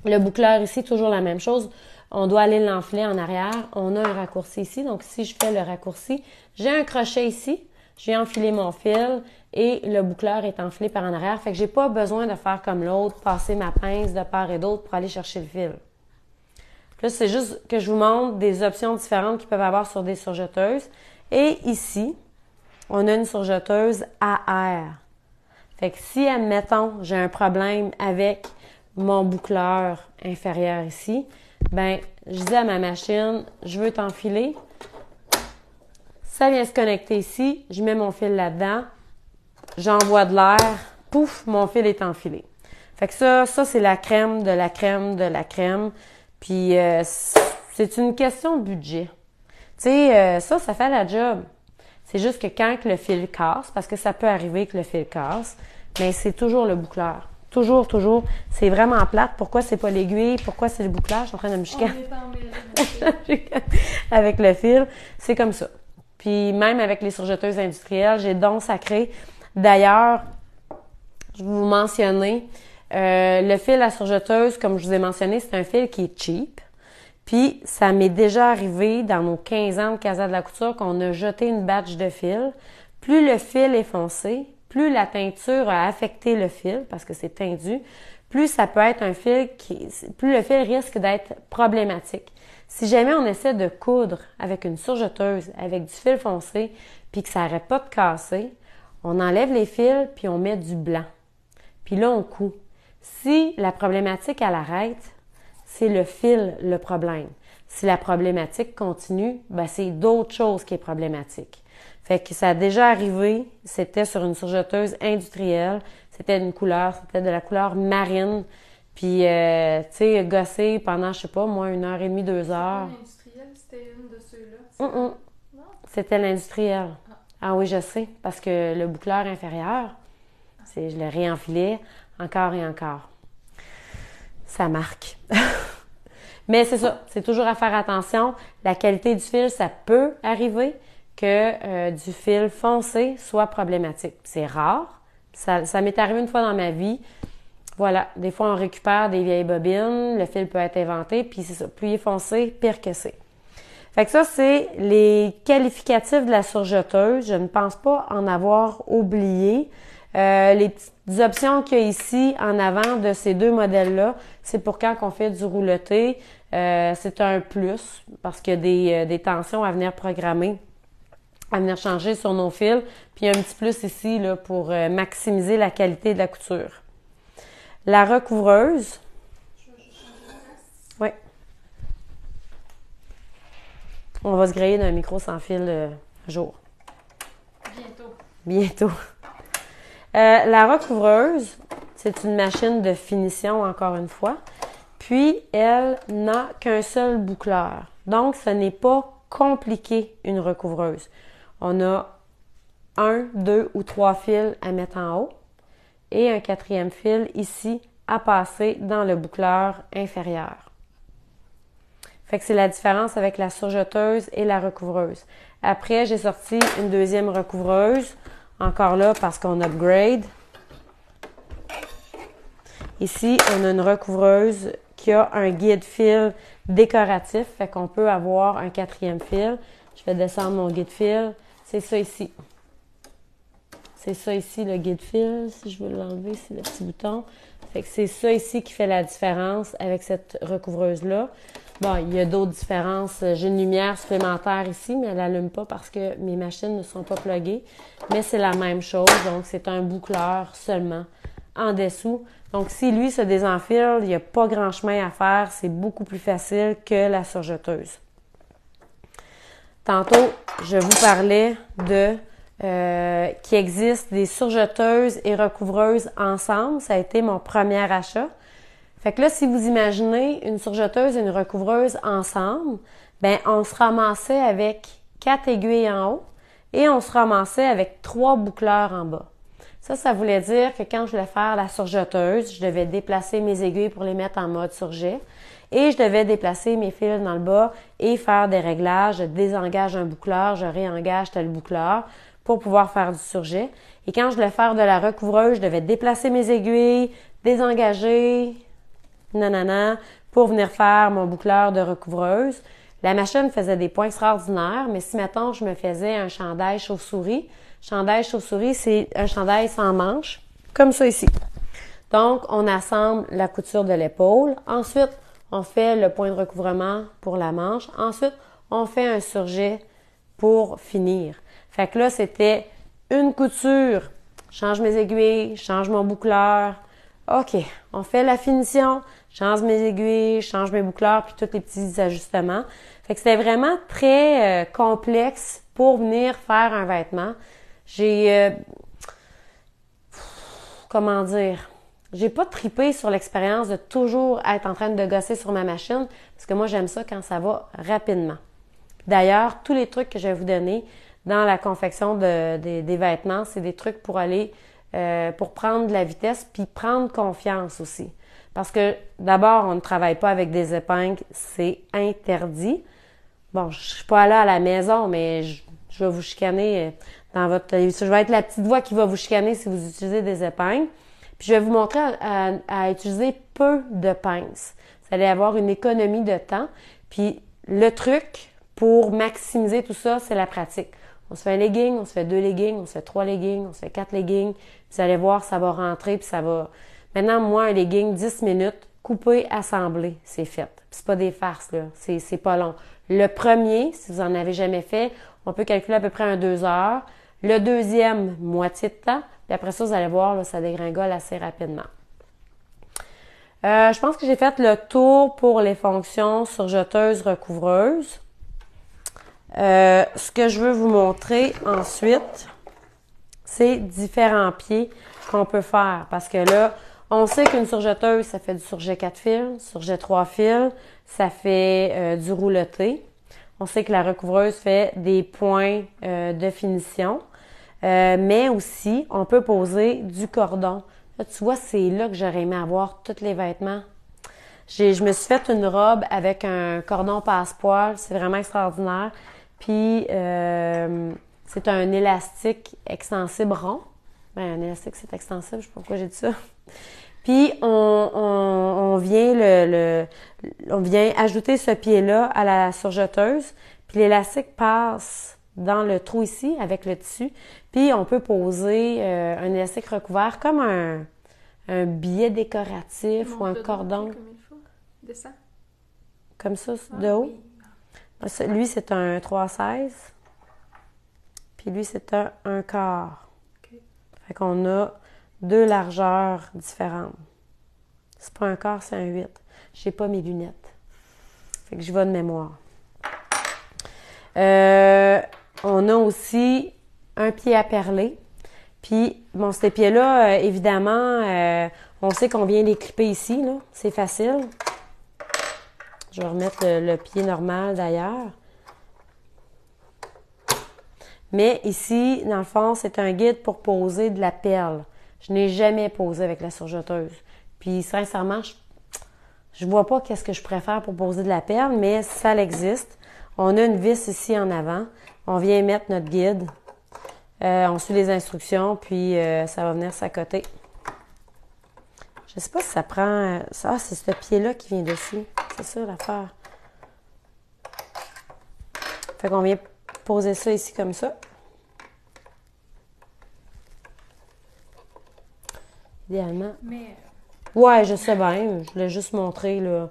le boucleur ici, toujours la même chose. On doit aller l'enfiler en arrière. On a un raccourci ici. Donc, si je fais le raccourci, j'ai un crochet ici. J'ai enfilé mon fil et le boucleur est enfilé par en arrière. Fait que j'ai pas besoin de faire comme l'autre, passer ma pince de part et d'autre pour aller chercher le fil. Là, c'est juste que je vous montre des options différentes qu'ils peuvent avoir sur des surjeteuses. Et ici, on a une surjeteuse à air. Fait que si, admettons, j'ai un problème avec mon boucleur inférieur ici, ben, je dis à ma machine, je veux t'enfiler. Ça vient se connecter ici, je mets mon fil là-dedans, j'envoie de l'air, pouf, mon fil est enfilé. Fait que ça c'est la crème de la crème de la crème. Puis c'est une question de budget. Tu sais, ça fait la job. C'est juste que quand le fil casse, parce que ça peut arriver que le fil casse, mais c'est toujours le boucleur. Toujours, toujours. C'est vraiment plate. Pourquoi c'est pas l'aiguille? Pourquoi c'est le boucleur? Je suis en train de me chicaner. Avec le fil. C'est comme ça. Puis même avec les surjeteuses industrielles, j'ai don sacré. D'ailleurs, je vais vous mentionner, le fil à surjeteuse, comme je vous ai mentionné, c'est un fil qui est cheap. Puis ça m'est déjà arrivé dans nos 15 ans de Casa de la couture qu'on a jeté une batch de fil. Plus le fil est foncé, plus la teinture a affecté le fil, parce que c'est teindu, plus ça peut être un fil plus le fil risque d'être problématique. Si jamais on essaie de coudre avec une surjeteuse, avec du fil foncé, puis que ça n'arrête pas de casser, on enlève les fils, puis on met du blanc. Puis là, on coud. Si la problématique, elle arrête, c'est le fil le problème. Si la problématique continue, ben c'est d'autres choses qui est problématique. Fait que ça a déjà arrivé, c'était sur une surjeteuse industrielle, c'était une couleur, c'était de la couleur marine, puis, tu sais, gossé pendant, je sais pas, moi, 1h30, 2 heures. C'était l'industriel, c'était une de ceux-là? Non. C'était l'industriel. Ah oui, je sais, parce que le boucleur inférieur, je le réenfilais encore et encore. Ça marque. Mais c'est ça, c'est toujours à faire attention. La qualité du fil, ça peut arriver que du fil foncé soit problématique. C'est rare. Ça m'est arrivé une fois dans ma vie. Voilà, des fois on récupère des vieilles bobines, le fil peut être inventé, puis c'est ça, plus il est foncé, pire que c'est. Fait que ça, c'est les qualificatifs de la surjeteuse. Je ne pense pas en avoir oublié. Les petites options qu'il y a ici en avant de ces deux modèles-là, c'est pour quand on fait du rouleté. C'est un plus parce qu'il y a des tensions à venir programmer, à venir changer sur nos fils. Puis il y a un petit plus ici là, pour maximiser la qualité de la couture. La recouvreuse. Oui. On va se griller d'un micro sans fil jour. Bientôt. La recouvreuse, c'est une machine de finition, encore une fois. Puis, elle n'a qu'un seul boucleur. Donc, ce n'est pas compliqué, une recouvreuse. On a 1, 2 ou 3 fils à mettre en haut et un 4e fil ici à passer dans le boucleur inférieur. Fait que c'est la différence avec la surjeteuse et la recouvreuse. Après, j'ai sorti une 2e recouvreuse. Encore là, parce qu'on upgrade. Ici, on a une recouvreuse qui a un guide fil décoratif. Fait qu'on peut avoir un 4e fil. Je vais descendre mon guide fil. C'est ça ici. C'est ça ici, le guide fil. Si je veux l'enlever, c'est le petit bouton. Fait que c'est ça ici qui fait la différence avec cette recouvreuse-là. Bon, il y a d'autres différences. J'ai une lumière supplémentaire ici, mais elle n'allume pas parce que mes machines ne sont pas pluguées. Mais c'est la même chose, donc c'est un boucleur seulement en dessous. Donc, si lui se désenfile, il n'y a pas grand chemin à faire. C'est beaucoup plus facile que la surjeteuse. Tantôt, je vous parlais qu'il existe des surjeteuses et recouvreuses ensemble. Ça a été mon premier achat. Fait que là, si vous imaginez une surjeteuse et une recouvreuse ensemble, ben on se ramassait avec 4 aiguilles en haut et on se ramassait avec 3 boucleurs en bas. Ça voulait dire que quand je voulais faire la surjeteuse, je devais déplacer mes aiguilles pour les mettre en mode surjet et je devais déplacer mes fils dans le bas et faire des réglages. Je désengage un boucleur, je réengage tel boucleur pour pouvoir faire du surjet. Et quand je voulais faire de la recouvreuse, je devais déplacer mes aiguilles, désengager, nanana, pour venir faire mon boucleur de recouvreuse. La machine faisait des points extraordinaires, mais si, mettons, je me faisais un chandail chauve-souris, c'est un chandail sans manches, comme ça ici. Donc, on assemble la couture de l'épaule. Ensuite, on fait le point de recouvrement pour la manche. Ensuite, on fait un surjet pour finir. Fait que là, c'était une couture, change mes aiguilles, change mon boucleur. OK, on fait la finition, change mes aiguilles, change mes boucleurs, puis tous les petits ajustements. Fait que c'était vraiment très complexe pour venir faire un vêtement. Comment dire, j'ai pas tripé sur l'expérience de toujours être en train de gosser sur ma machine, parce que moi, j'aime ça quand ça va rapidement. D'ailleurs, tous les trucs que je vais vous donner dans la confection des vêtements, c'est des trucs pour aller, pour prendre de la vitesse, puis prendre confiance aussi. Parce que, d'abord, on ne travaille pas avec des épingles, c'est interdit. Bon, je suis pas allée à la maison, mais je vais vous chicaner dans votre télévision. Je vais être la petite voix qui va vous chicaner si vous utilisez des épingles. Puis je vais vous montrer à utiliser peu de pinces. Vous allez avoir une économie de temps. Puis le truc pour maximiser tout ça, c'est la pratique. On se fait un legging, on se fait 2 leggings, on se fait 3 leggings, on se fait 4 leggings. Vous allez voir, ça va rentrer puis ça va... Maintenant, moi, un legging, 10 minutes, coupé, assemblé, c'est fait. Puis c'est pas des farces, là. C'est pas long. Le premier, si vous en avez jamais fait, on peut calculer à peu près un 2 heures. Le deuxième, moitié de temps. Puis après ça, vous allez voir, là, ça dégringole assez rapidement. Je pense que j'ai fait le tour pour les fonctions surjeteuses, recouvreuses. Ce que je veux vous montrer ensuite, c'est différents pieds qu'on peut faire. Parce que là, on sait qu'une surjeteuse, ça fait du surjet 4 fils, surjet 3 fils, ça fait du rouleté. On sait que la recouvreuse fait des points de finition. Mais aussi, on peut poser du cordon. Là, tu vois, c'est là que j'aurais aimé avoir tous les vêtements. Je me suis fait une robe avec un cordon passe-poil. C'est vraiment extraordinaire. Puis, c'est un élastique extensible rond. Ben, un élastique, c'est extensible. Je sais pas pourquoi j'ai dit ça. Puis, on vient ajouter ce pied-là à la surjeteuse. Puis, l'élastique passe dans le trou ici avec le tissu. Puis, on peut poser un élastique recouvert comme un billet décoratif ou un cordon. Comme il faut. Descends. Comme ça, de haut. Oui. Lui, c'est un 3,16. Puis lui, c'est un 1/4. Okay. Fait qu'on a 2 largeurs différentes. C'est pas un quart, c'est un 8. J'ai pas mes lunettes. Fait que je vais de mémoire. On a aussi un pied à perler. Puis, bon, ces pieds-là, évidemment, on sait qu'on vient les clipper ici, là. C'est facile. Je vais remettre le pied normal d'ailleurs. Mais ici, dans le fond, c'est un guide pour poser de la perle. Je n'ai jamais posé avec la surjeteuse. Puis, sincèrement, je vois pas qu'est-ce que je préfère pour poser de la perle, mais ça existe. On a une vis ici en avant. On vient mettre notre guide. On suit les instructions, puis ça va venir s'accoter. Je sais pas si ça prend... Ah, c'est ce pied-là qui vient dessus. C'est ça l'affaire. Fait qu'on vient poser ça ici comme ça. Idéalement. Mais... Ouais, je sais bien. Je voulais juste montrer là,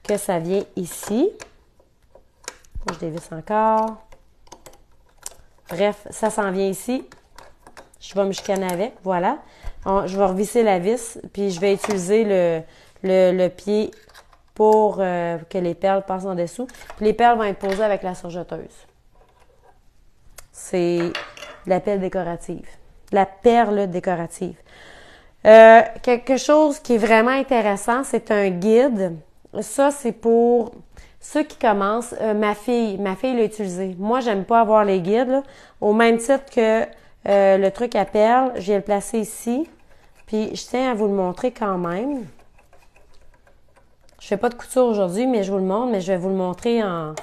que ça vient ici. Je dévisse encore. Bref, ça s'en vient ici. Je vais me chicaner avec. Voilà. Je vais revisser la vis, puis je vais utiliser le pied pour que les perles passent en dessous. Puis les perles vont être posées avec la surjeteuse. C'est de la perle décorative. De la perle décorative. Quelque chose qui est vraiment intéressant, c'est un guide. Ça, c'est pour ceux qui commencent. Ma fille l'a utilisé. Moi, j'aime pas avoir les guides, là, au même titre que le truc à perles, je vais le placer ici. Puis, je tiens à vous le montrer quand même. Je fais pas de couture aujourd'hui, mais je vous le montre, mais je vais vous le montrer en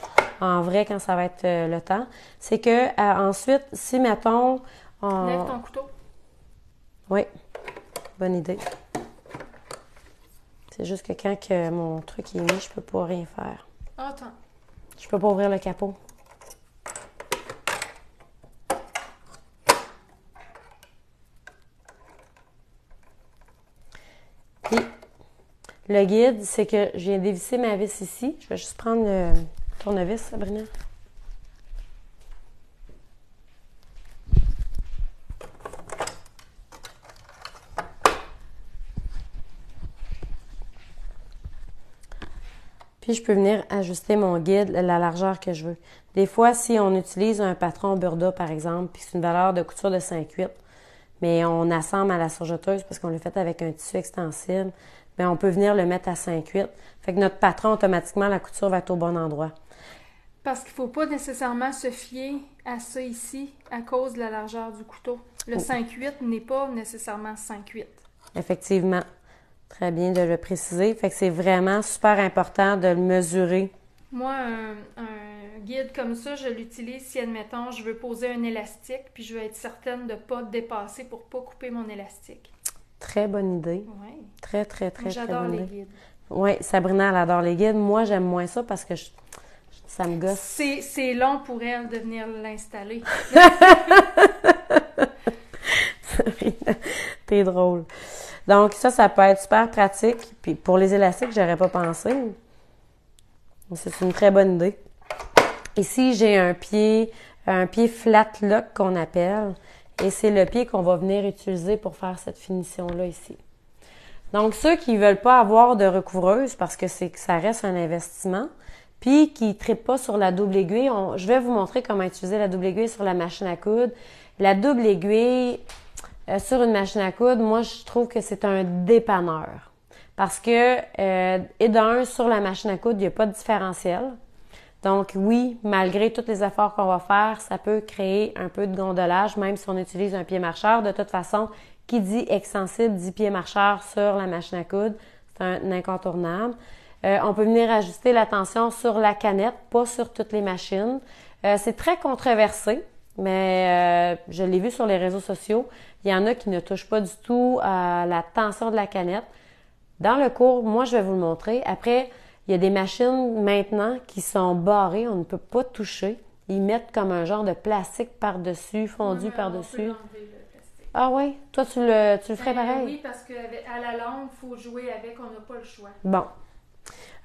vrai quand ça va être le temps. C'est que ensuite, si mettons... Lève ton couteau. Oui, bonne idée. C'est juste que quand que mon truc est mis, je peux pas rien faire. Attends. Je peux pas ouvrir le capot. Puis, le guide, c'est que je viens dévisser ma vis ici. Je vais juste prendre le tournevis, Sabrina. Puis, je peux venir ajuster mon guide, la largeur que je veux. Des fois, si on utilise un patron Burda, par exemple, puis c'est une valeur de couture de 5,8, mais on assemble à la surjeteuse parce qu'on l'a fait avec un tissu extensible, bien, on peut venir le mettre à 5,8. Fait que notre patron, automatiquement, la couture va être au bon endroit. Parce qu'il ne faut pas nécessairement se fier à ça ici à cause de la largeur du couteau. Le 5,8 n'est pas nécessairement 5,8. Effectivement. Très bien de le préciser. Fait que c'est vraiment super important de le mesurer. Moi, un guide comme ça, je l'utilise si, admettons, je veux poser un élastique, puis je veux être certaine de ne pas dépasser pour ne pas couper mon élastique. Très bonne idée. Oui. Très, très, très, très bonne idée. J'adore les guides. Oui, Sabrina, elle adore les guides. Moi, j'aime moins ça parce que ça me gosse. C'est long pour elle de venir l'installer. T'es drôle. Donc, ça peut être super pratique. Puis pour les élastiques, j'aurais pas pensé. C'est une très bonne idée. Ici, j'ai un pied flat lock qu'on appelle. Et c'est le pied qu'on va venir utiliser pour faire cette finition-là ici. Donc, ceux qui ne veulent pas avoir de recouvreuse parce que ça reste un investissement, puis qui ne trippent pas sur la double aiguille, je vais vous montrer comment utiliser la double aiguille sur la machine à coudre. La double aiguille sur une machine à coudre, moi, je trouve que c'est un dépanneur. Parce que, et d'un, sur la machine à coudre, il n'y a pas de différentiel. Donc, oui, malgré tous les efforts qu'on va faire, ça peut créer un peu de gondolage, même si on utilise un pied marcheur. De toute façon, qui dit extensible dit pied marcheur sur la machine à coudre. C'est un incontournable. On peut venir ajuster la tension sur la canette, pas sur toutes les machines. C'est très controversé, mais je l'ai vu sur les réseaux sociaux. Il y en a qui ne touchent pas du tout à la tension de la canette. Dans le cours, moi, je vais vous le montrer. Après, il y a des machines maintenant qui sont barrées, on ne peut pas toucher. Ils mettent comme un genre de plastique par-dessus, fondu par-dessus. Ah oui? Toi, tu le ferais pareil? Oui, parce qu'à la longue, il faut jouer avec, on n'a pas le choix. Bon.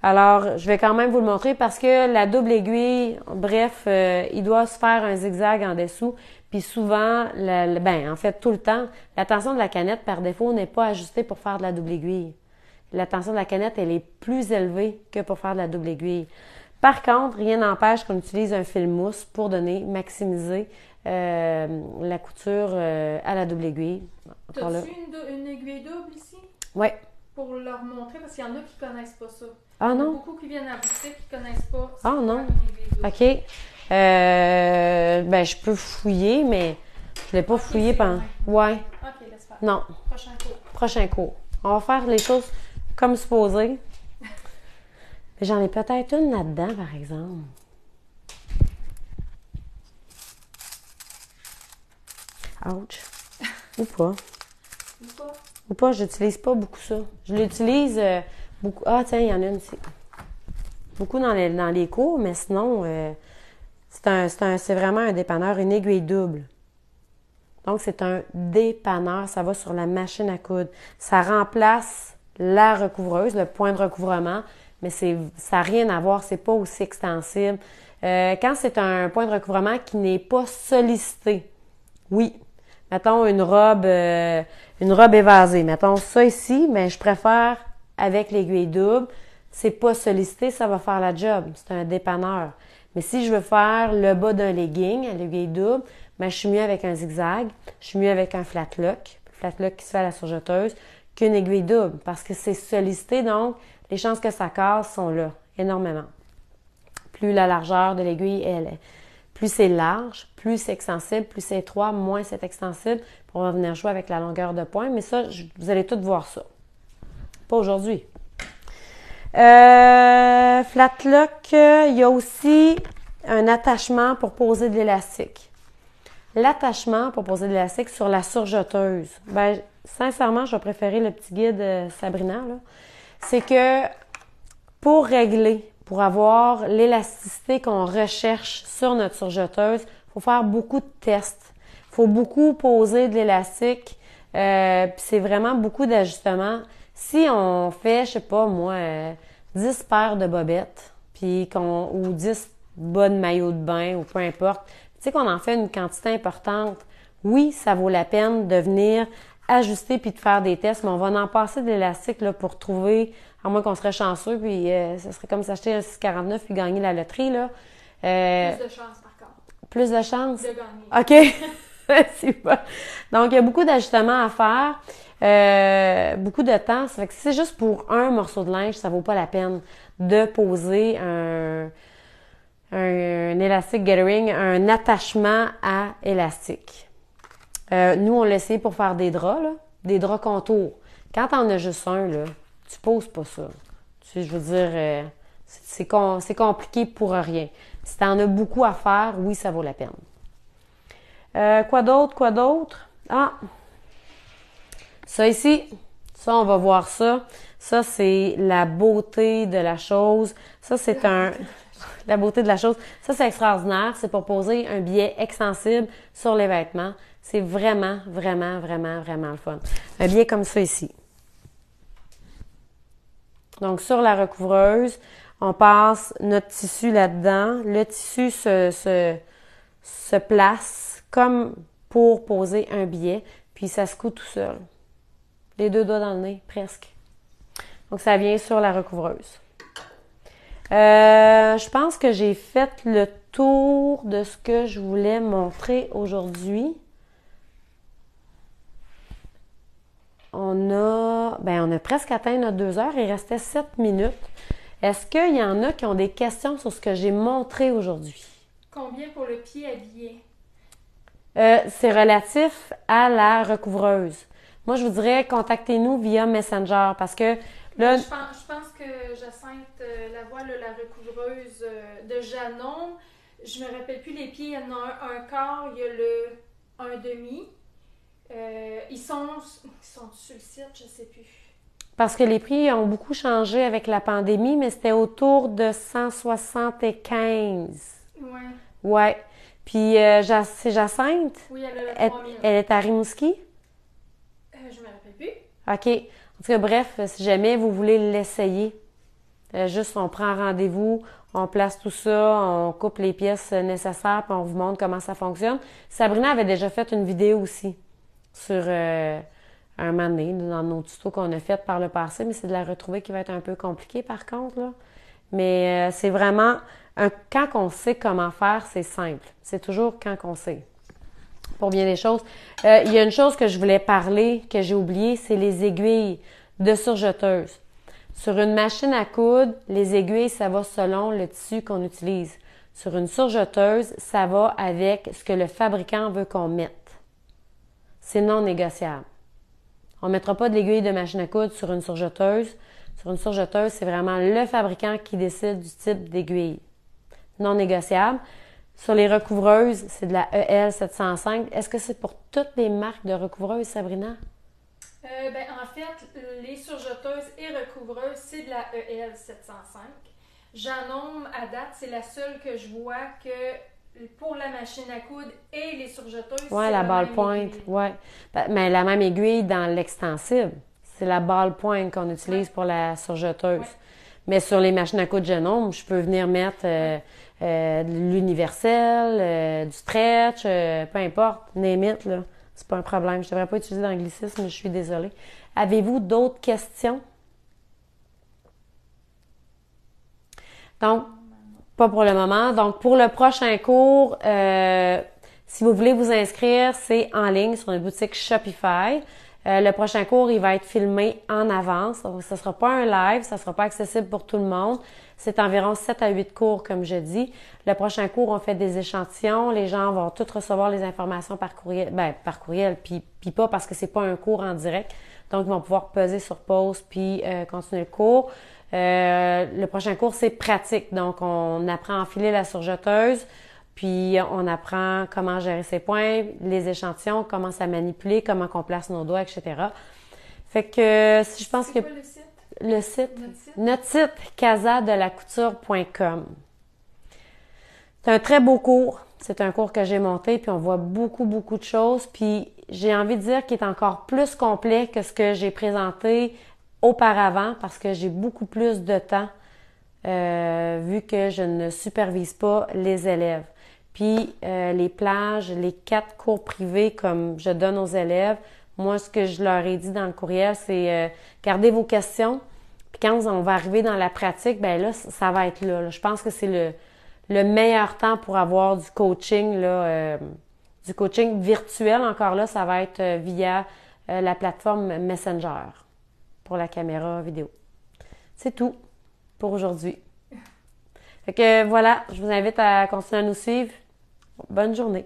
Alors, je vais quand même vous le montrer parce que la double aiguille, bref, il doit se faire un zigzag en dessous. Puis souvent, en fait, tout le temps, la tension de la canette, par défaut, n'est pas ajustée pour faire de la double aiguille. La tension de la canette, elle est plus élevée que pour faire de la double aiguille. Par contre, rien n'empêche qu'on utilise un fil mousse pour maximiser la couture à la double aiguille. T'as-tu une aiguille double ici? Oui. Pour leur montrer, parce qu'il y en a qui ne connaissent pas ça. Ah non? Il y en a beaucoup qui viennent à la boutique qui ne connaissent pas. Ah non? OK. Je peux fouiller, mais je ne l'ai pas fouillé pendant... Ouais. OK, laisse faire. Non. Prochain cours. Prochain cours. On va faire les choses comme supposé. J'en ai peut-être une là-dedans, par exemple. Ouch. Ou pas. Ou pas, j'utilise pas beaucoup ça. Je l'utilise beaucoup. Ah, tiens, il y en a une ici. Beaucoup dans les cours, mais sinon, c'est vraiment un dépanneur, une aiguille double. Donc, c'est un dépanneur. Ça va sur la machine à coudre. Ça remplace la recouvreuse, le point de recouvrement, mais ça n'a rien à voir. C'est pas aussi extensible. Quand c'est un point de recouvrement qui n'est pas sollicité, oui. Mettons une robe évasée. Mettons ça ici, mais je préfère avec l'aiguille double. C'est pas sollicité, ça va faire la job. C'est un dépanneur. Mais si je veux faire le bas d'un legging à l'aiguille double, je suis mieux avec un zigzag. Je suis mieux avec un flat lock qui se fait à la surjeteuse, qu'une aiguille double. Parce que c'est sollicité, donc les chances que ça casse sont là, énormément. Plus la largeur de l'aiguille, Plus c'est large, plus c'est extensible, plus c'est étroit, moins c'est extensible. Puis on va venir jouer avec la longueur de pointe, mais ça, vous allez tous voir ça. Pas aujourd'hui. Flatlock, il y a aussi un attachement pour poser de l'élastique. L'attachement pour poser de l'élastique sur la surjeteuse. Ben, sincèrement, je vais préférer le petit guide Sabrina, là. C'est que pour régler, pour avoir l'élasticité qu'on recherche sur notre surjeteuse, il faut faire beaucoup de tests. Il faut beaucoup poser de l'élastique. Puis c'est vraiment beaucoup d'ajustements. Si on fait, je sais pas moi, 10 paires de bobettes, ou 10 bas de maillot de bain, ou peu importe, tu sais qu'on en fait une quantité importante, oui, ça vaut la peine de venir ajuster puis de faire des tests, mais on va en passer de l'élastique là, pour trouver, à moins qu'on serait chanceux, puis ce serait comme s'acheter un 6,49 puis gagner la loterie, là. Plus de chance, par contre. Plus de chance? De gagner. OK. C'est bon. Donc, il y a beaucoup d'ajustements à faire. Beaucoup de temps. Ça fait que si c'est juste pour un morceau de linge, ça vaut pas la peine de poser un élastique gathering, un attachement à élastique. Nous, on l'essaie pour faire des draps, là, des draps contours. Quand t'en as juste un, là, tu poses pas ça. Tu sais, je veux dire, c'est compliqué pour rien. Si t'en as beaucoup à faire, oui, ça vaut la peine. Quoi d'autre? Ah! Ça ici, ça, on va voir ça. Ça, c'est la beauté de la chose. Ça, c'est la beauté de la chose. Ça, c'est extraordinaire. C'est pour poser un biais extensible sur les vêtements. C'est vraiment, vraiment, vraiment, vraiment le fun. Un biais comme ça ici. Donc, sur la recouvreuse, on passe notre tissu là-dedans. Le tissu se place comme pour poser un biais, puis ça se coud tout seul. Les 2 doigts dans le nez, presque. Donc, ça vient sur la recouvreuse. Je pense que j'ai fait le tour de ce que je voulais montrer aujourd'hui. On a presque atteint notre 2 heures. Il restait 7 minutes. Est-ce qu'il y en a qui ont des questions sur ce que j'ai montré aujourd'hui? Combien pour le pied habillé? C'est relatif à la recouvreuse. Moi, je vous dirais, contactez-nous via Messenger parce que là... Je pense que Jacinthe Lavoie, la recouvreuse de Janon, je me rappelle plus les pieds, il y en a un quart, il y a un demi. Ils sont sur le site, je sais plus. Parce que les prix ont beaucoup changé avec la pandémie, mais c'était autour de 175. Ouais. Ouais. Puis, c'est Jacinthe? Oui, elle a le 3000. Elle est à Rimouski? Je me rappelle plus. OK. En tout cas, bref, si jamais vous voulez l'essayer, juste on prend rendez-vous, on place tout ça, on coupe les pièces nécessaires, puis on vous montre comment ça fonctionne. Sabrina avait déjà fait une vidéo aussi sur un moment donné, dans nos tutos qu'on a fait par le passé, mais c'est de la retrouver qui va être un peu compliqué par contre, là. Mais c'est vraiment, quand on sait comment faire, c'est simple. C'est toujours quand on sait. Pour bien des choses. Il y a une chose que je voulais parler, que j'ai oublié, c'est les aiguilles de surjeteuse. Sur une machine à coudre, les aiguilles, ça va selon le tissu qu'on utilise. Sur une surjeteuse, ça va avec ce que le fabricant veut qu'on mette. C'est non négociable. On ne mettra pas de l'aiguille de machine à coudre sur une surjeteuse. Sur une surjeteuse, c'est vraiment le fabricant qui décide du type d'aiguille. Non négociable. Sur les recouvreuses, c'est de la EL 705. Est-ce que c'est pour toutes les marques de recouvreuses, Sabrina? En fait, les surjeteuses et recouvreuses, c'est de la EL 705. Janome, à date, c'est la seule que je vois que pour la machine à coudre et les surjeteuses, c'est la ballpoint. Ouais. Mais la même aiguille dans l'extensible. C'est la ballpoint qu'on utilise pour la surjeteuse. Ouais. Mais sur les machines à coudre Janome, je peux venir mettre de l'universel, du stretch, peu importe, name it, là. C'est pas un problème. Je devrais pas utiliser d'anglicisme, mais je suis désolée. Avez-vous d'autres questions? Donc, pas pour le moment. Donc, pour le prochain cours, si vous voulez vous inscrire, c'est en ligne sur notre boutique Shopify. Le prochain cours, il va être filmé en avance. Donc, ce sera pas un live, ça sera pas accessible pour tout le monde. C'est environ 7 à 8 cours, comme je dis. Le prochain cours, on fait des échantillons. Les gens vont tous recevoir les informations par courriel, par courriel, puis pas parce que c'est pas un cours en direct. Donc, ils vont pouvoir peser sur pause puis continuer le cours. Le prochain cours, c'est pratique. Donc, on apprend à enfiler la surjeteuse, puis on apprend comment gérer ses points, les échantillons, comment ça manipuler, comment qu'on place nos doigts, etc. Fait que si je pense que... C'est quoi le site? Le site? Notre site, casadelaCouture.com. C'est un très beau cours. C'est un cours que j'ai monté, puis on voit beaucoup, beaucoup de choses. Puis j'ai envie de dire qu'il est encore plus complet que ce que j'ai présenté auparavant, parce que j'ai beaucoup plus de temps, vu que je ne supervise pas les élèves. Puis les plages, les 4 cours privés comme je donne aux élèves, moi, ce que je leur ai dit dans le courriel, c'est gardez vos questions. Puis quand on va arriver dans la pratique, ben là, ça va être là. Je pense que c'est le meilleur temps pour avoir du coaching, là, du coaching virtuel. Encore là, ça va être via la plateforme Messenger pour la caméra vidéo. C'est tout pour aujourd'hui. Fait que voilà, je vous invite à continuer à nous suivre. Bonne journée.